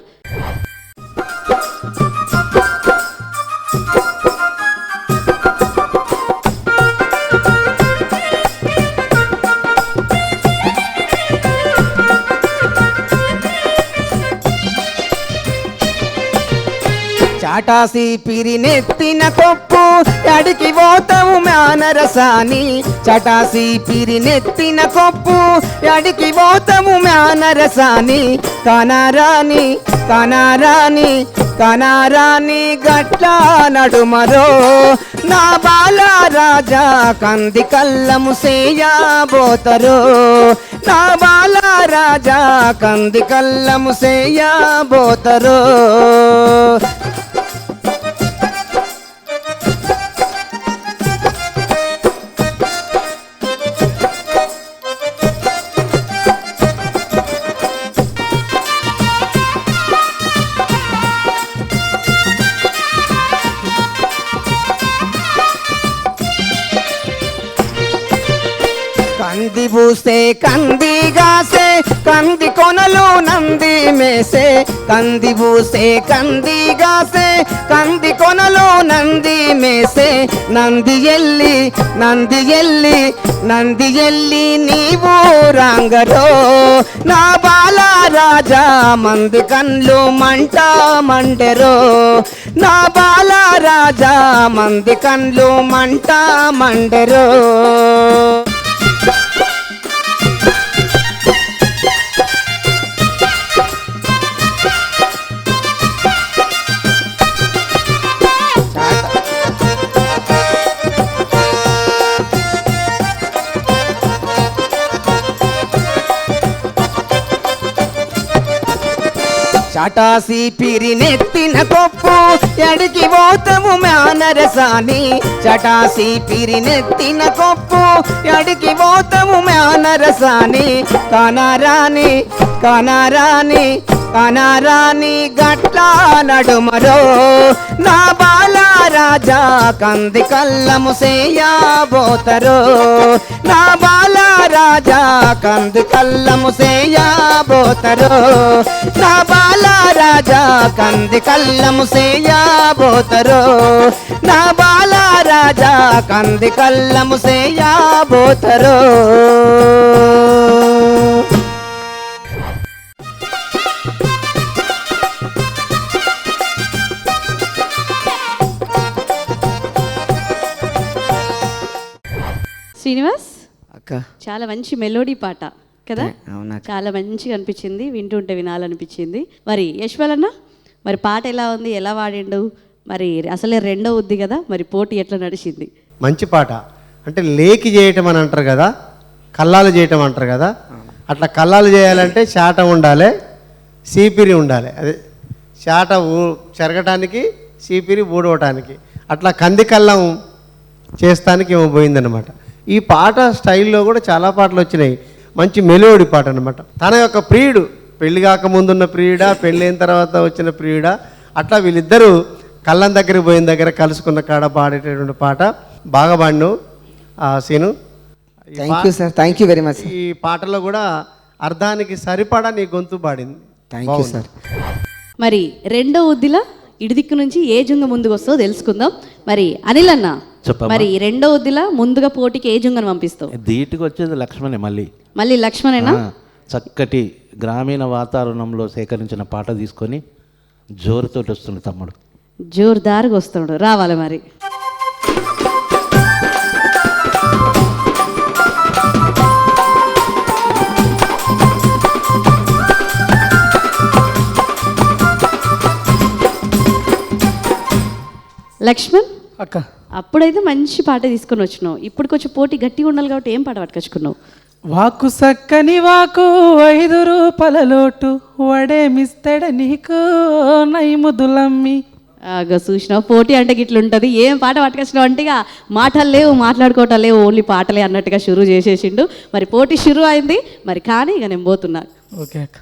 చాటాసి పిరి నెత్తిన కొప్పు అడికి పోతావు మేనరసాని. చాటాసి పిరి నెత్తిన కొప్పు అడికి పోతావు మేనరసాని. కనారాని కనారాని కనారాని గట్ల నడుమరో నా బాల రాజా కంది కల్లము సేయబోతరో. నా బాల రాజా కంది కల్లము సేయబోతరో. కంది పూస్తే కంది గాసే కంది కొనలు నంది మేసే. కంది పూస్తే కంది గాసే కంది కొనలు నంది మేసే. నంది ఎల్లి నంది ఎల్లి నంది ఎల్లి నీవు రాంగరో. నా బాల రాజా మంది కన్లు మంట మండెరో. నా బాల రాజా మంది కన్లు మంట మండెరో. చాటాసి పిరినెత్తిన కొప్పు ఎడికి పోతావు మేనరసాని చటాసి పిరినెత్తిన కొప్పు ఎడికి పోతావు మేనరసాని కనరాని కనరాని కనరాని గట్ల నడుమరో నా బాలా రాజా కంది కల్లము సేయబోతరో నా బాలా రాజా కంది కల్లము సేయబోతరో నా బాలా రాజా కంది కల్లము సేయబోతరో నా బాలా రాజా కంది కల్లము సేయబోతరో. శ్రీనివాస్ అక్క చాలా మంచి మెలోడీ పాట కదా, అవునా? చాలా మంచిగా అనిపించింది, వింటుంటే వినాలనిపించింది. మరి యశ్వలన్న, మరి పాట ఎలా ఉంది, ఎలా వాడిండు, మరి అసలే రెండో ఉంది కదా, మరి పోటీ ఎట్లా నడిచింది? మంచి పాట. అంటే లేకి చేయటం అని అంటారు కదా, కల్లాలు చేయటం అంటారు కదా, అట్లా కల్లాలు చేయాలంటే చాట ఉండాలి, సీపిరి ఉండాలి. అదే చాట చెరగటానికి, సీపిరి ఊడవటానికి, అట్లా కంది కల్లం చేస్తానికి ఏమో పోయిందనమాట. ఈ పాట స్టైల్లో కూడా చాలా పాటలు వచ్చినాయి. మంచి మెలోడీ పాట అనమాట. తన యొక్క ప్రియుడు, పెళ్లి కాకముందున్న ప్రియుడా, పెళ్ళైన తర్వాత వచ్చిన ప్రియుడా, అట్లా వీళ్ళిద్దరూ కళ్ళం దగ్గరికి పోయిన దగ్గర కలుసుకున్న కాడ పాడేటటువంటి పాట. బాగా పాడిను Seenu. Thank you sir, thank you very much. ఈ పాటలో కూడా అర్థానికి సరిపడా నీ గొంతు పాడింది. Thank you sir. మరి రెండో ఉద్దిలా ఇడిదిక్కు నుంచి ఏ జుంగ ముందుకు వస్తుందో తెలుసుకుందాం. మరి అనిల్ అన్న, చెప్పమ్మా. మరి రెండో ఉద్దిలా ముందుగా పోటీకి ఏ జుంగను పంపిస్తావు? ధీటుగా వచ్చేది లక్ష్మణే. మళ్ళీ లక్ష్మణేనా? చక్కటి గ్రామీణ వాతావరణంలో సేకరించిన పాట తీసుకొని జోరుతోటి వస్తుంది తమ్ముడు. జోరుదారుగా వస్తున్నాడు, రావాలి మరి. లక్ష్మణ్ అక్క అప్పుడైతే మంచి పాట తీసుకొని వచ్చినావు, ఇప్పుడు కొంచెం పోటీ గట్టిగా ఉండాలి కాబట్టి ఏం పాట పట్టుకొచ్చుకున్నావు? వాకు సక్కని వాకు 5 రూపాయల లోటు వడేమిస్తాడ నీకు నైముదులమ్మి. చూసినావు, పోటీ అంటే గిట్ల ఉంటుంది. ఏం పాట పట్టుకొచ్చినావు అంటే ఇక మాటలు లేవు, మాట్లాడుకోవటం లేవు, ఓన్లీ పాటలే అన్నట్టుగా షురూ చేసేసిండు. మరి పోటీ షురూ అయింది మరి, కానీ ఇక నేను పోతున్నా. ఓకే అక్క.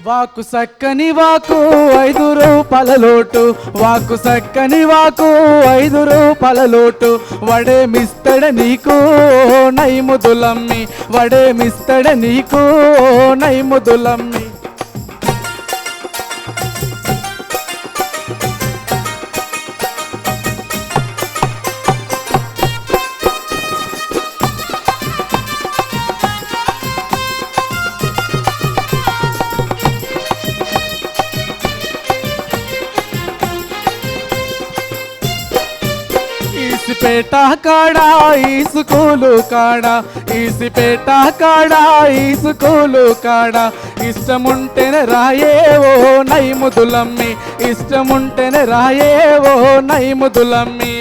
వాకు సక్కని వాకు 5 రూపాయల లోటు వాకు సక్కని వాకు 5 రూపాయల లోటు వడేమిస్తాడ నీకు నైముదులమ్మి వడేమిస్తాడ నీకు నైముదులమ్మి. ఈసిపేట కాడ ఈ స్కూలు కాడ ఈసిపేట కాడ ఈ స్కూలు కాడ ఇష్టముంటేనే రాయేవో నైముదులమ్మి ఇష్టముంటేనే రాయేవో నైముదులమ్మి.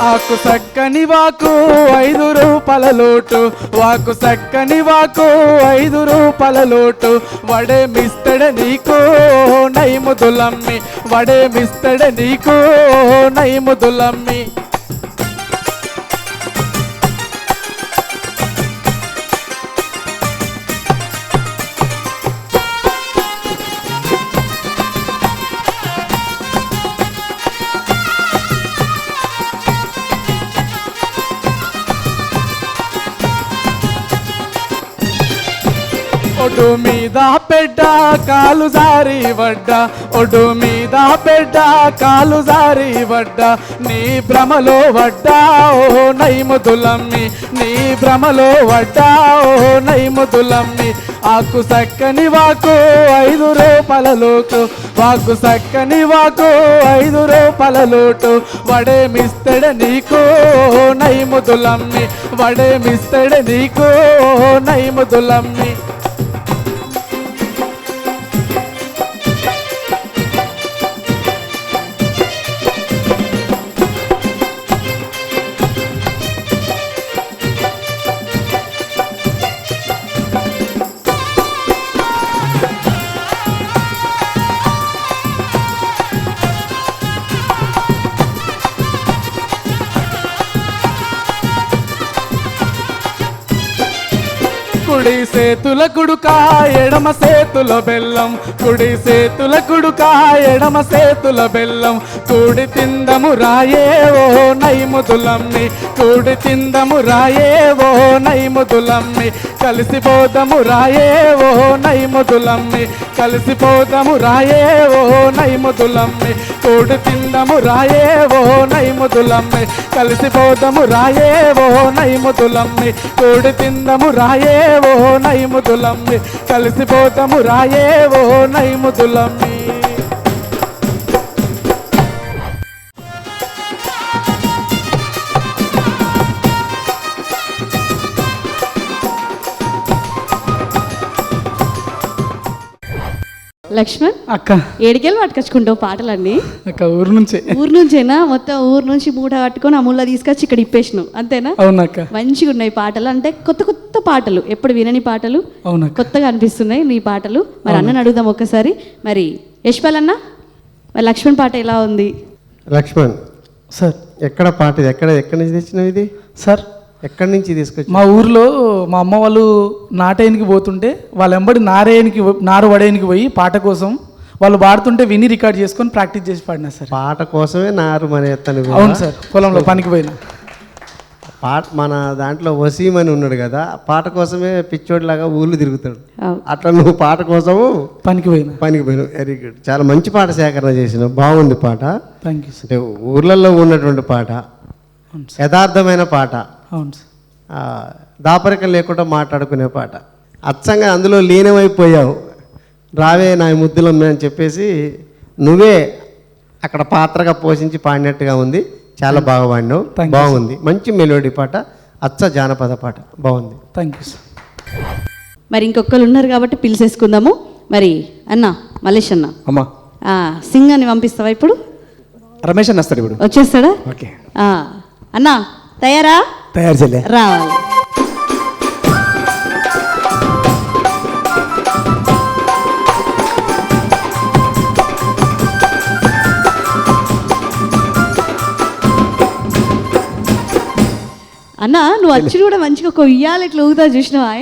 ఆకు సక్కని వాకు 5 రూపాయల లోటు వాకు సక్కని వాకు 5 రూపాయల లోటు వడేమిస్తాడ నీకు నైముదులమ్మి వడేమిస్తాడ నీకు నైముదులమ్మి. ఓ ఒడ్డు మీద పెడ్డ కాలు జారి వడ్డ, ఒడ్డు మీద పెడ్డ కాలు జారి వడ్డ, నీ భ్రమలో వడ్డా ఓ నైముదులమ్మి, నీ భ్రమలో వడ్డా ఓ నైముదులమ్మి. ఆకు సక్కని వాకు 5 రూపాయల లోటు, వాకు సక్కని వాకు 5 రూపాయల లోటు, వడేమిస్తడ నీకు నైముదులమ్మి, వడేమిస్తడ నీకు నైముదులమ్మి. కుడి సేతుల కుడుక ఎడమ సేతుల బెల్లం, కుడి సేతుల కుడుక ఎడమ సేతుల బెల్లం, కూడి తిందము రాయే ఓ నైముదులమ్మి, కూడి తిందము రాయే ఓ నైముదులమ్మి. కలిసిపోదము రాయే ఓ నైముదులమ్మి, కలిసిపోదము రాయే ఓ నైముదులమ్మి, కూడి తిందము రాయే ఓ నైముదులమ్మి, కలిసిపోదము రాయే ఓ నైముదులమ్మి, కూడి తిందము రాయే ఓ నైముదులమ్మి, కలిసిపోదము రాయే ఓ నైముదులమ్మి. లక్ష్మణ్ అక్క ఏడికెళ్ళి పట్టుకొచ్చుకుంటావు పాటలన్నీ? అక్క ఊరు నుంచే. ఊరు నుంచేనా? మొత్తం ఊరు నుంచి మూట కట్టుకొని అమూల్లా తీసుకొచ్చి ఇక్కడ ఇప్పేసినావు అంతేనా? అవునక్క. మంచిగా ఉన్నాయి పాటలు, అంటే కొత్త కొత్త పాటలు, ఎప్పుడు వినని పాటలు, అవునక్క. కొత్తగా అనిపిస్తున్నాయి నీ పాటలు. మరి అన్నని అడుగుదాం ఒక్కసారి. మరి యశ్పాల్ అన్న, మరి లక్ష్మణ్ పాట ఎలా ఉంది? లక్ష్మణ్ సార్ ఎక్కడ పాట ఇది? ఎక్కడి నుంచి తెచ్చినావు ఇది? సార్ ఎక్కడి నుంచి తీసుకొచ్చి? మా ఊర్లో మా అమ్మ వాళ్ళు నాటేయనికి పోతుంటే వాళ్ళ వెంబడి నారు వడేయనికి పోయి పాట కోసం వాళ్ళు పాడుతుంటే విని రికార్డ్ చేసుకొని ప్రాక్టీస్ చేసి పాడినా సార్. పాట కోసమే నారు మన ఎత్తను. అవును సార్, పొలంలో పనికి పోయినా. పాట మన దాంట్లో వసీం అని ఉన్నాడు కదా, పాట కోసమే పిచ్చోడిలాగా ఊళ్ళు తిరుగుతాడు. అట్లా నువ్వు పాట కోసము పనికి పోయినావు. Very good. చాలా మంచి పాట సేకరణ చేసినావు, బాగుంది పాట. Thank you sir. అంటే ఊర్లలో ఉన్నటువంటి పాట, యథార్థమైన పాట, అవును సార్. దాపరికం లేకుండా మాట్లాడుకునే పాట. అచ్చంగా అందులో లీనమైపోయావు. రావే నా ముద్దులమ్మే అని చెప్పేసి నువ్వే అక్కడ పాత్రగా పోషించి పాడినట్టుగా ఉంది. చాలా బాగా పాడినావు, బాగుంది. మంచి మెలోడీ పాట, అచ్చ జానపద పాట, బాగుంది. Thank you sir. మరి ఇంకొకరు ఉన్నారు కాబట్టి పిలిచేసుకుందాము. మరి అన్న మలేష్ అన్న, అమ్మా సింగ్ అని పంపిస్తావా ఇప్పుడు? రమేష్ అన్న వస్తాడు ఇప్పుడు. వచ్చేస్తాడా? ఓకే అన్న తయారా? తయారు చెల్లె. రావాలి. అన్న నువ్వు వచ్చి కూడా మంచిగా ఒక ఉయ్యాలు ఇట్లా ఊగుతా చూసినావా?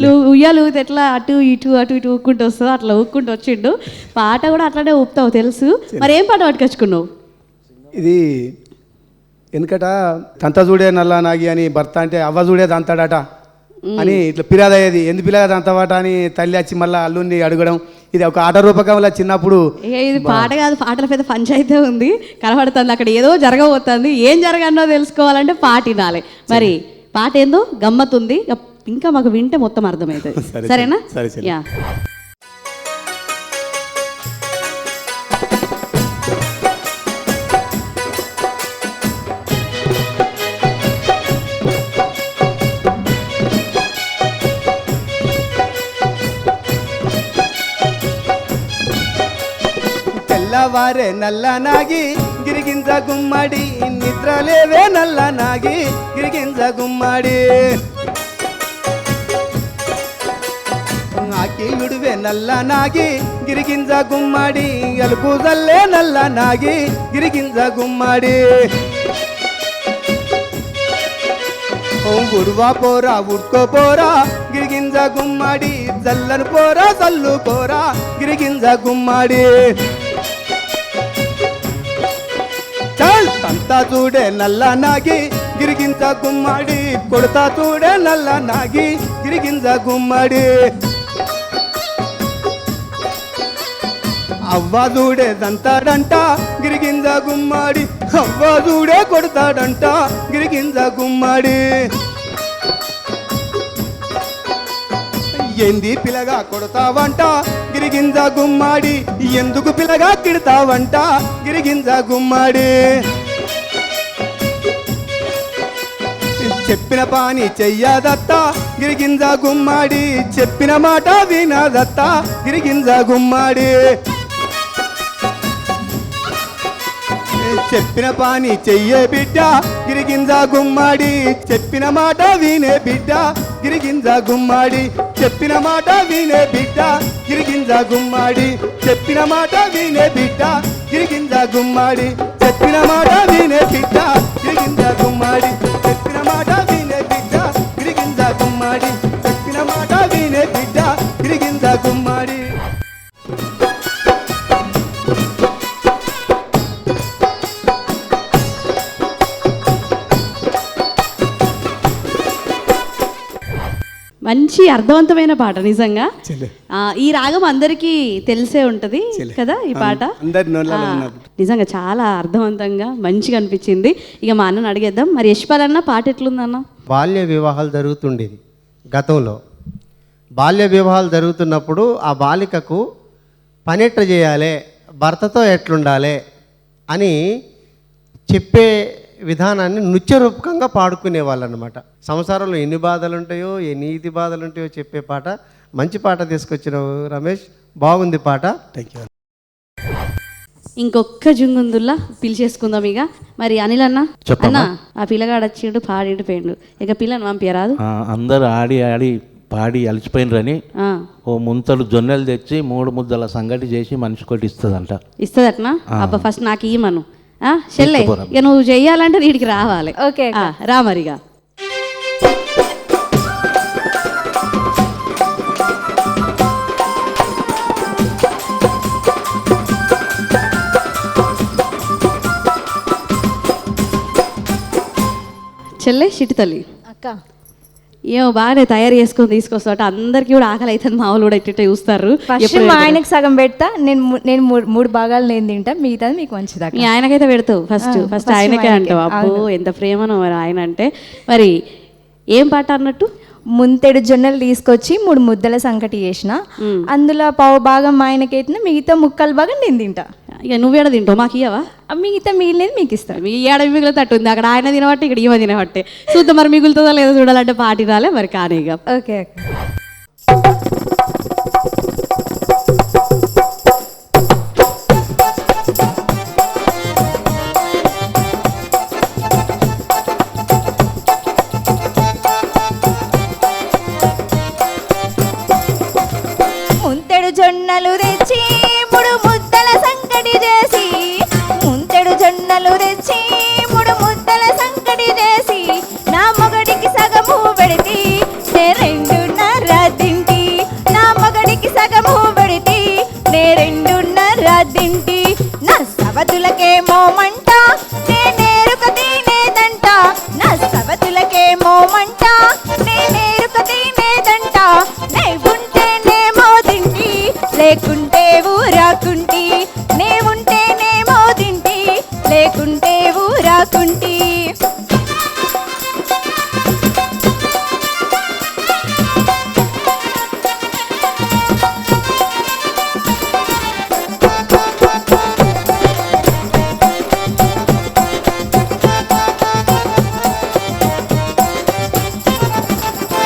నువ్వు ఉయ్యాలు ఊగితే ఎట్లా అటు ఇటు ఊక్కుంటూ వస్తావు, అట్లా ఊక్కుంటూ వచ్చిండు. పాట కూడా అట్లానే ఊపుతావు తెలుసు. మరి ఏం పాట పట్టుకొచ్చుకున్నావు? ఇది ఎందుకట తంత చూడే నల్ల నాగి అని భర్త అంటే అవ్వ చూడే దంతాడట అని ఇట్లా పిరాద అయ్యేది. ఎందుకు పిల్లగా దంతవాట అని తల్లి వచ్చి మళ్ళీ అల్లుని అడగడం. ఇది ఒక ఆట రూపకంలో చిన్నప్పుడు. ఇది పాట కాదు, పాటల పెద్ద పంచాయితీ ఉంది కనబడుతుంది. అక్కడ ఏదో జరగబోతుంది. ఏం జరగన్నో తెలుసుకోవాలంటే పాట వినాలి. మరి పాట ఏందో గమ్మత్తుంది, ఇంకా మాకు వింటే మొత్తం అర్థమవుతుంది. సరేనా? యా. తెల్లవారే నల్ల నాగి గిరిగింజ గుమ్మడి, నిద్రలేవే నల్ల నాగి గిరిగింజ గుమ్మడి. ఆకిలుడివే నల్ల నాగి గిరిగింజ గుమ్మడి, ఎలుగు జల్లే నల్ల నాగి గిరిగింజ గుమ్మడి. ఉడువా పోరా ఉడ్కో పోరా గిరిగింజ గుమ్మడి, జల్లను పోరా జల్లు పోరా గిరిగింజ గుమ్మడి. తంతా చూడే నల్ల నాగి గిరిగింజ గుమ్మడి, కొడతా చూడే నల్ల నాగి గిరిగింజ గుమ్మడి. అవ్వాజూడే దంతాడంట గిరిగింజ గుమ్మాడి, అవ్వాజూడే కొడతాడంట గిరిగింజ గుమ్మాడి. ఏంది పిల్లగా కొడతావంట గిరిగింజ గుమ్మాడి, ఎందుకు పిల్లగా తిడతావంట గిరిగింజ గుమ్మాడి. చెప్పిన పాని చెయ్యదత్త గిరిగింజ గుమ్మాడి, చెప్పిన మాట వినదత్త గిరిగింజ గుమ్మాడి. చెప్పిన పాని చెయ్యే బిడ్డ గిరిగింజ గుమ్మాడి, చెప్పిన మాట వినే బిడ్డ గిరిగింజ గుమ్మాడి. చెప్పిన మాట వినే బిడ్డ గిరిగింజ గుమ్మాడి, చెప్పిన మాట వినే బిడ్డ గిరిగింజ గుమ్మాడి. చెప్పిన మాట వినే బిడ్డ గిరిగింజ గుమ్మాడి, చెప్పిన మాట వినే బిడ్డ గిరిగింజ గుమ్మాడి, చెప్పిన మాట వినే బిడ్డ గిరిగింజ గుమ్మాడి. మంచి అర్థవంతమైన పాట నిజంగా. ఈ రాగం అందరికీ తెలిసే ఉంటది కదా ఈ పాట. నిజంగా చాలా అర్థవంతంగా మంచిగా అనిపించింది. ఇక మా అన్నని అడిగేద్దాం, మరి యశ్పాల్ అన్న పాట ఎట్లుందన్న? బాల్య వివాహాలు జరుగుతుండేది గతంలో. బాల్య వివాహాలు జరుగుతున్నప్పుడు ఆ బాలికకు పని ఎట్లా చేయాలి, భర్తతో ఎట్లుండాలి అని చెప్పే విధానాన్ని నృత్యరూపకంగా పాడుకునేవాళ్ళు అనమాట. సంసారంలో ఎన్ని బాధలు ఉంటాయో, ఎన్ని నీతి బాధలు ఉంటాయో చెప్పే పాట. మంచి పాట తీసుకొచ్చినావు రమేష్, బాగుంది పాట. Thank you. ఇంకొక్క జుంగుందుల్లా పిలిచేసుకుందాం ఇక. మరి అనిల్ అన్న, అన్న ఆ పిల్లగాడు వచ్చిండు పాడిండు పోయిండు, ఇక పిల్లని పంపించరాదు? అందరు ఆడి ఆడి పాడి అలసిపోయినరని ఓ ముంతలు జొన్నెలు తెచ్చి 3 ముద్దల సంగటి చేసి మనిషి కొట్టి ఇస్తుందంట. ఇస్తుందటనా? అబ్బా ఫస్ట్ నాకు ఇయ్యమను చెల్లె, ఇక నువ్వు చెయ్యాలంటే నీటికి రావాలి. ఓకే రా మరిగా. చెల్లె చిట్టి తల్లి అక్క, ఏమో బాగానే తయారు చేసుకొని తీసుకొస్తా. అందరికి కూడా ఆకలి అవుతుంది, మా వాళ్ళు కూడా ఇట్టే చూస్తారు. ఫస్ట్ మా ఆయనకి సగం పెడతా, నేను 3 భాగాలు నేను తింటా, మిగతాది మీకు మంచిదా? మీ ఆయనకైతే పెడతావు ఫస్ట్ ఆయనకే అంటావు. అబ్బో ఎంత ప్రేమనో మరి ఆయన అంటే. మరి ఏం పాట అన్నట్టు? ముంతెడు జొన్నలు తీసుకొచ్చి 3 ముద్దల సంకటి చేసిన, అందులో పావు భాగం మా ఆయనకైతే, మిగతా ముక్కలు భాగం నేను తింటా. ఇక నువ్వేడ తింటావు, మాకు ఇయ్యవా? మిగతా మిగిలినది మీకు ఇస్తాను. మీ ఏడ మిగులుతట్టు ఉంది, అక్కడ ఆయన తినబట్టి ఇక్కడ ఈమె తినబట్టే. చూద్దాం మరి మిగులుతుందా లేదో చూడాలంటే పాటి రాలే మరి. కానీ ఇక ఓకే ముంతెడు జొన్నలు తెచ్చి 3 ముద్దల సంకటి చేసి, ముంతెడు జొన్నలు తెచ్చి 3 ముద్దల సంకటి చేసి, నా మొగడికి సగము పెడితి, నే 2.5 తింటి. నా మొగడికి సగము పెడితి, నే 2.5 తింటి. నా సవతులకేమో మంట, నే నేరుక తినేదంట. నా సవతులకేమో మంట, నే నేరుక తినేదంట. నే ఉంటేనేమో తింటి, లేకుంటే ఊరాకుంటి. నే ఉంటేనేమో తింటి, లేకుంటే ఊరాకుంటి.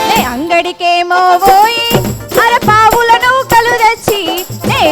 నే అంగడికేమో పోయి 1/2 పావుల నూకలు తెచ్చి, నే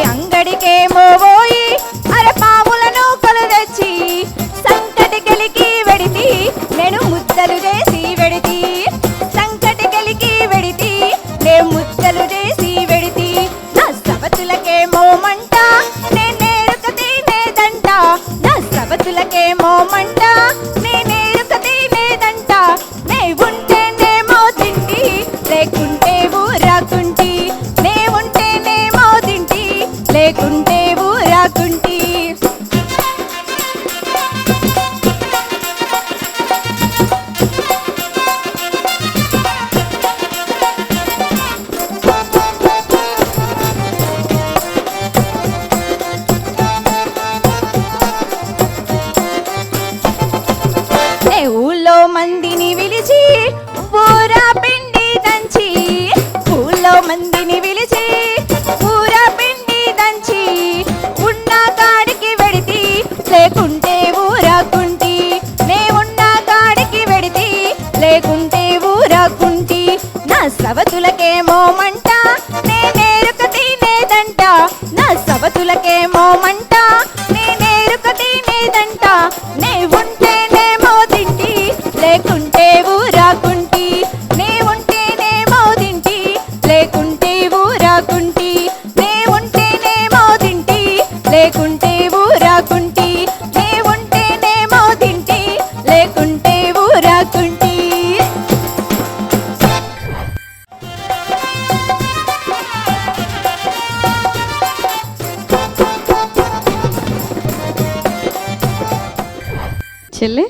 చెల్లె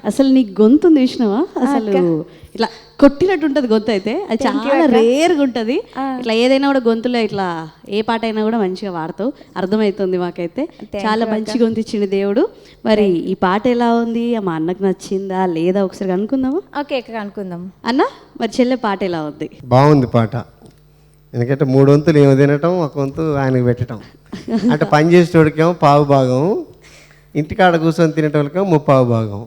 అసలు నీ గొంతు చూసినావా అసలు ఇట్లా కొట్టినట్టు ఉంటుంది గొంతు అయితే అది చాలా రేర్గా ఉంటుంది ఇట్లా ఏదైనా కూడా గొంతులో ఇట్లా ఏ పాట అయినా కూడా మంచిగా వాడతావు అర్థమవుతుంది మాకైతే చాలా మంచి గొంతు ఇచ్చింది దేవుడు మరి ఈ పాట ఎలా ఉంది మా అన్నకు నచ్చిందా లేదా ఒకసారి అనుకుందామా ఓకే అనుకుందాం అన్న మరి చెల్లె పాట ఎలా ఉంది బాగుంది పాట ఎందుకంటే 3 వంతులు ఏమో తినటం 1 వంతు ఆయనకు పెట్టడం అంటే పని చేసేటోడికేమో పావు భాగం ఇంటికాడ కూర్చొని తినేటోళ్ళకేమో 3/4 భాగం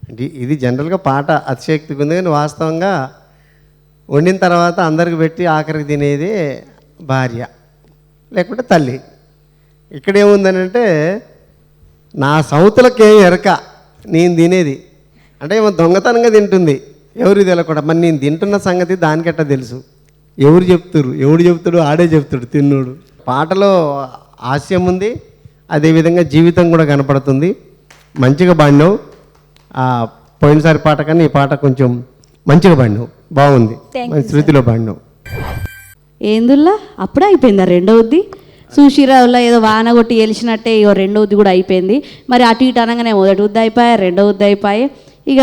అంటే ఇది జనరల్గా పాట అతిశక్తిగా ఉంది కానీ వాస్తవంగా వండిన తర్వాత అందరికి పెట్టి ఆఖరికి తినేది భార్య లేకుంటే తల్లి. ఇక్కడేముందని అంటే నా సౌతులకేం ఎరక నేను తినేది అంటే ఏమో దొంగతనంగా తింటుంది ఎవరు తెలియకుండా మరి నేను తింటున్న సంగతి దానికట్ట తెలుసు. ఎవరు చెప్తాడు ఆడే చెప్తాడు తిన్నోడు. పాటలో హాస్యం ఉంది, అదేవిధంగా జీవితం కూడా కనపడుతుంది. మంచిగా పాడినావు. పోయినసారి పాట కన్నా ఈ పాట కొంచెం మంచిగా పాడినావు, బాగుంది, మంచి శృతిలో పాడినావు. ఏందుల్లా అప్పుడే అయిపోయిందా రెండవది? సుశీరావులో ఏదో వాన కొట్టి గెలిచినట్టే ఇగో రెండవది కూడా అయిపోయింది. మరి అటు ఇటు అనగానే మొదటి ఉద్ది అయిపోయా, రెండవ ఉద్ది అయిపోయాయి. ఇక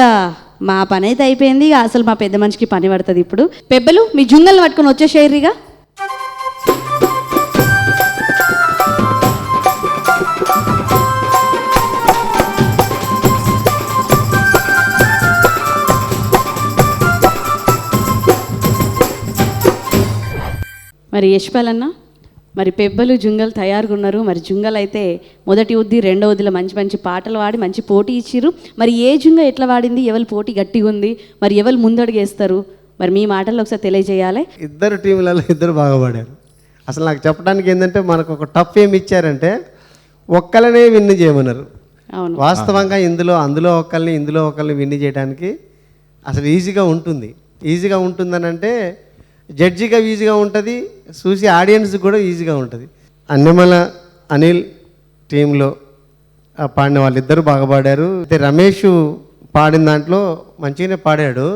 మా పని అయితే అయిపోయింది. ఇక అసలు మా పెద్ద మనిషికి పని పడుతుంది ఇప్పుడు. పెబ్బలు మీ జుంగల్ని పట్టుకొని వచ్చేసేయరిగా. మరి యశ్పాల్ అన్న మరి పెబ్బలు జుంగల్ తయారుగా ఉన్నారు. మరి జుంగల్ అయితే మొదటి ఉద్ది రెండవ ఉద్దిలో మంచి మంచి పాటలు వాడి మంచి పోటీ ఇచ్చిర్రు. మరి ఏ జుంగ ఎట్లా వాడింది, ఎవరి పోటీ గట్టిగా ఉంది, మరి ఎవరు ముందడుగేస్తారు, మరి మీ మాటల్లో ఒకసారి తెలియజేయాలి. ఇద్దరు టీంలలో ఇద్దరు బాగా పాడారు. అసలు నాకు చెప్పడానికి ఏంటంటే మనకు ఒక టఫ్ ఏమి ఇచ్చారంటే ఒక్కలనే విన్ చేయమన్నారు. అవును, వాస్తవంగా అందులో ఒకళ్ళని విన్ చేయడానికి అసలు ఈజీగా ఉంటుందని అంటే జడ్జిగా ఈజీగా ఉంటుంది, చూసి ఆడియన్స్ కూడా ఈజీగా ఉంటుంది. అన్నమల అనిల్ టీంలో పాడిన వాళ్ళిద్దరూ బాగా పాడారు. అయితే రమేష్ పాడిన దాంట్లో మంచిగానే పాడాడు.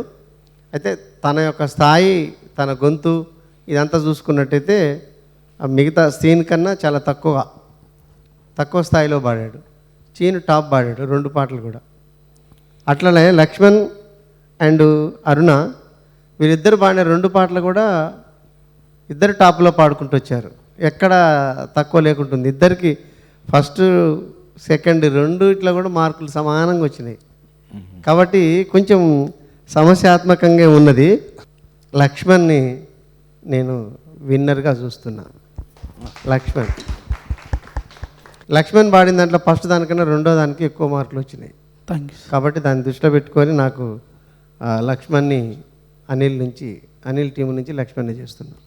అయితే తన యొక్క స్థాయి, తన గొంతు ఇదంతా చూసుకున్నట్టయితే మిగతా సీన్ కన్నా చాలా తక్కువ స్థాయిలో పాడాడు. చీను టాప్ పాడాడు 2 పాటలు కూడా. అట్లనే లక్ష్మణ్ అండ్ అరుణ వీళ్ళిద్దరు పాడిన 2 పాటలు కూడా ఇద్దరు టాప్లో పాడుకుంటూ వచ్చారు. ఎక్కడ తక్కువ లేకుంటుంది. ఇద్దరికి ఫస్ట్ సెకండ్ 2 ఇట్లా కూడా మార్కులు సమానంగా వచ్చినాయి. కాబట్టి కొంచెం సమస్యాత్మకంగా ఉన్నది. లక్ష్మణ్ని నేను విన్నర్గా చూస్తున్నా. లక్ష్మణ్ పాడిన దాంట్లో ఫస్ట్ దానికన్నా రెండో దానికి ఎక్కువ మార్కులు వచ్చినాయి. కాబట్టి దాన్ని దృష్టిలో పెట్టుకొని నాకు లక్ష్మణ్ని అనిల్ టీం నుంచి లక్ష్మణ్ని చేస్తున్నాను.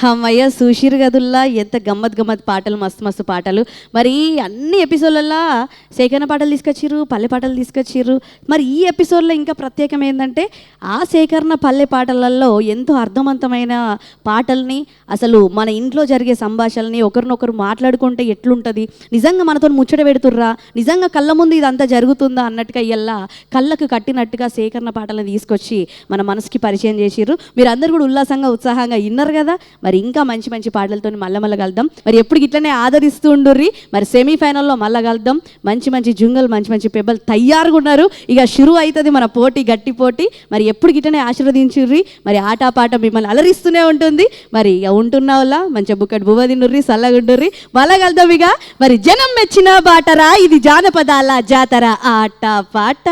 అమ్మయ్య సుశీర్ గదుల్లా ఎంత గమ్మత్ పాటలు, మస్తు పాటలు. మరి అన్ని ఎపిసోడ్లలో సేకరణ పాటలు తీసుకొచ్చిర్రు, పల్లె పాటలు తీసుకొచ్చిర్రు. మరి ఈ ఎపిసోడ్లో ఇంకా ప్రత్యేకం ఏంటంటే ఆ సేకరణ పల్లె పాటలలో ఎంతో అర్థవంతమైన పాటల్ని, అసలు మన ఇంట్లో జరిగే సంభాషణల్ని ఒకరినొకరు మాట్లాడుకుంటే ఎట్లుంటుంది, నిజంగా మనతో ముచ్చట పెడుతుర్రా, నిజంగా కళ్ళ ముందు ఇదంతా జరుగుతుందా అన్నట్టుగా ఇలా కళ్ళకు కట్టినట్టుగా సేకరణ పాటలను తీసుకొచ్చి మన మనసుకి పరిచయం చేసిర్రు. మీరు అందరు కూడా ఉల్లాసంగా ఉత్సాహంగా విన్నారు కదా. మరి ఇంకా మంచి పాటలతో మళ్ళీ కలుద్దాం. మరి ఎప్పుడు ఇట్లనే ఆదరిస్తూ ఉండుర్రి. మరి సెమీఫైనల్లో మళ్ళీ కలుద్దాం. మంచి జుంగల్, మంచి పెబ్బలు తయారుగా ఉన్నారు. ఇక షురు అవుతుంది మన పోటీ, గట్టి పోటీ. మరి ఎప్పుడు ఇట్లనే ఆశీర్వదించుర్రి. మరి ఆటపాట మిమ్మల్ని అలరిస్తూనే ఉంటుంది. మరి ఇక ఉంటున్న వల్ల మంచి బుక్కటి బువ్వ తిన్నుర్రి, సల్లగుండుర్రి. మళ్ళా కలుద్దాం. ఇక మరి జనం మెచ్చిన బాటరా, ఇది జానపదాల జాతర ఆట పాట.